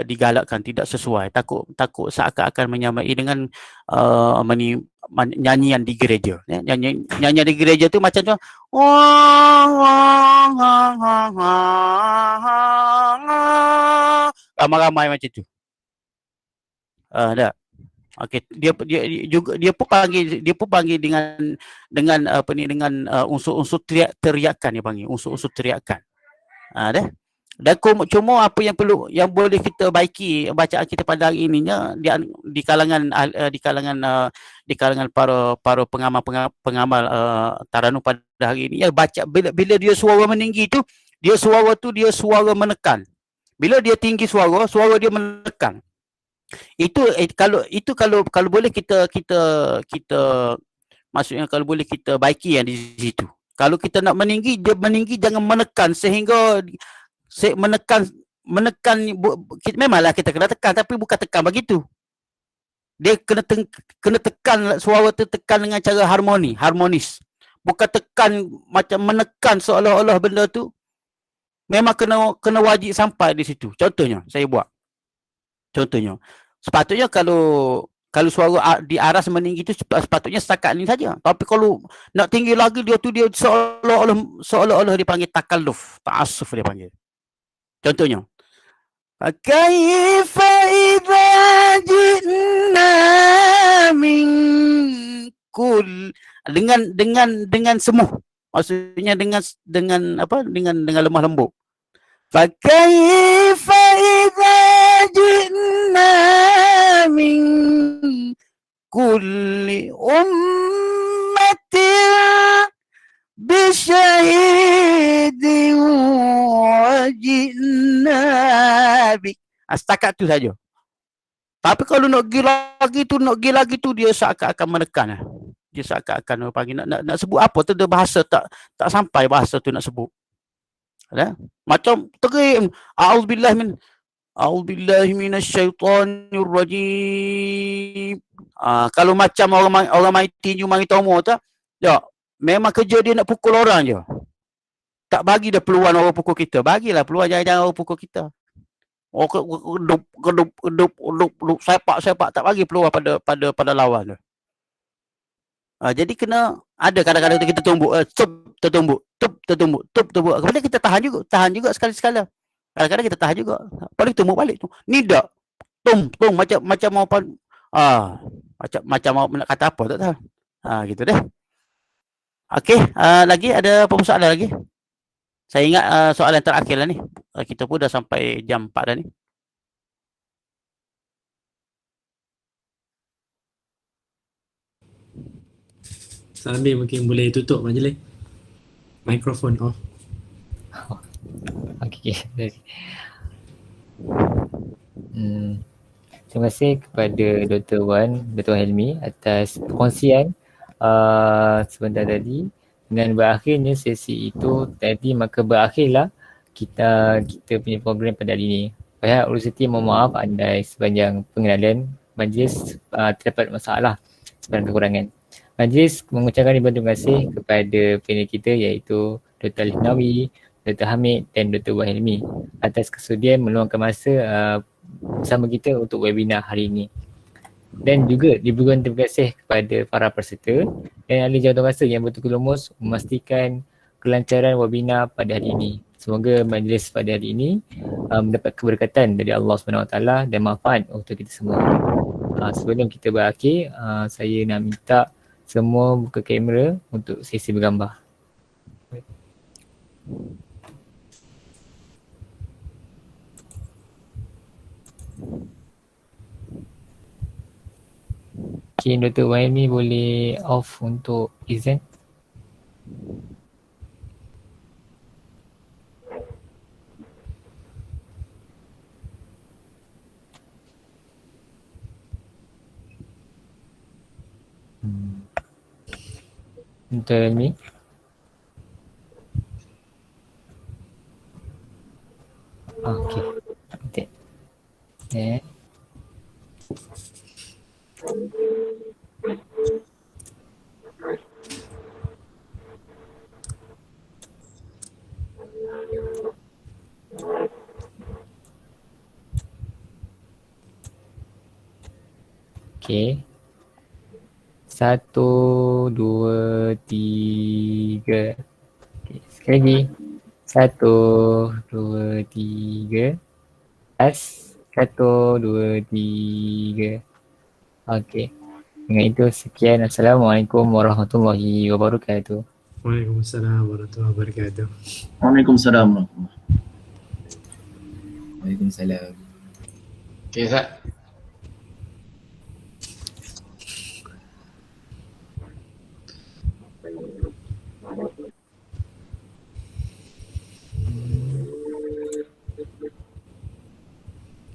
digalakkan, tidak sesuai. Takut seakan-akan menyamai dengan nyanyian di gereja. Nyanyian di gereja tu macam tu. Ramai-ramai macam tu. Dah. Okey, dia pun panggil dengan unsur-unsur teriakan, dia panggil unsur-unsur teriakan. Dah. Dan cuma apa yang boleh kita baiki bacaan kita pada hari ininya di kalangan para pengamal taranum pada hari ini, ya, baca bila dia suara meninggi tu, dia suara menekan. Bila dia tinggi suara dia menekan. Kalau boleh kita maksudnya kalau boleh kita baiki yang di situ. Kalau kita nak meninggi, dia meninggi jangan menekan sehingga menekan memanglah kita kena tekan, tapi bukan tekan begitu. Dia kena tekan suara tu, tekan dengan cara harmonis. Bukan tekan macam menekan seolah-olah benda tu memang kena wajib sampai di situ. Contohnya saya buat. Sepatutnya kalau suara di aras meninggi itu sepatutnya setakat ni saja. Tapi kalau nak tinggi lagi, dia seolah-olah dipanggil takalluf, ta'assuf dia panggil. Contohnya, kaifa idza ji'na min kul, dengan semuh. Maksudnya dengan lemah lembut. Fa kaifa idza ji'na min kulli ummatin bisyahidin wajibna bik. Setakat tu saja. Tapi kalau nak pergi lagi tu dia seakan-akan menekan. Dia seakan-akan panggil nak sebut apa tu, dia bahasa tak sampai bahasa tu nak sebut. Ada? Macam terim a'udzubillahi minasyaitonir rajim. Kalau macam orang main tinju mari tomo tu, ya, memang kerja dia nak pukul orang je. Tak bagi dah peluang orang pukul kita. Bagilah peluang jangan orang pukul kita. Kedup, sepak tak bagi peluang pada lawan tu. Jadi kena ada kadang-kadang kita tumbuk, tertumbuk. Kemudian kita tahan juga sekali-sekala. Kadang-kadang kita tahan juga. Paling tumbuk balik tu. Ni dak. Tung macam mau macam mau nak kata apa tak tahu. Gitu dah. Okey, lagi ada apa soalan lagi? Saya ingat soalan terakhir lah ni. Kita pun dah sampai jam 4 dah ni. Sambil mungkin boleh tutup majlis. Mikrofon off. Okey. Terima kasih kepada Dr. Wan, Dr. Helmi atas perkongsian sebentar tadi. Dengan berakhirnya sesi itu tadi, maka berakhirlah kita punya program pada hari ini. Pihak universiti mohon maaf andai sepanjang pengenalan majlis terdapat masalah sebarang kekurangan. Majlis mengucapkan ribuan terima kasih kepada panel kita iaitu Dr. Alif Nawi, Dr. Hamid dan Dr. Wahilmi atas kesudian meluangkan masa bersama kita untuk webinar hari ini. Dan juga diberikan terima kasih kepada para peserta dan ahli jawatankuasa yang betul-betul lumus memastikan kelancaran webinar pada hari ini. Semoga majlis pada hari ini mendapat keberkatan dari Allah SWT dan manfaat untuk kita semua. Sebelum kita berakhir, saya nak minta semua buka kamera untuk sesi bergambar. Okay, Dr. Waimi boleh off untuk izin. Dr. Waimi. Okay. Okay. Yeah. Okay. 1, 2, 3. Okay. Sekali lagi. 1, 2, 3. As. 1, 2, 3. Okay. Dengan itu sekian. Assalamualaikum warahmatullahi wabarakatuh. Waalaikumsalam warahmatullahi wabarakatuh. Waalaikumsalam. Waalaikumsalam. Okay, Zat.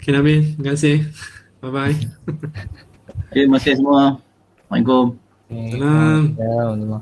Okay, Nabil. Terima kasih. Bye-bye. Terima kasih semua. Assalamualaikum. Salam. Assalamualaikum.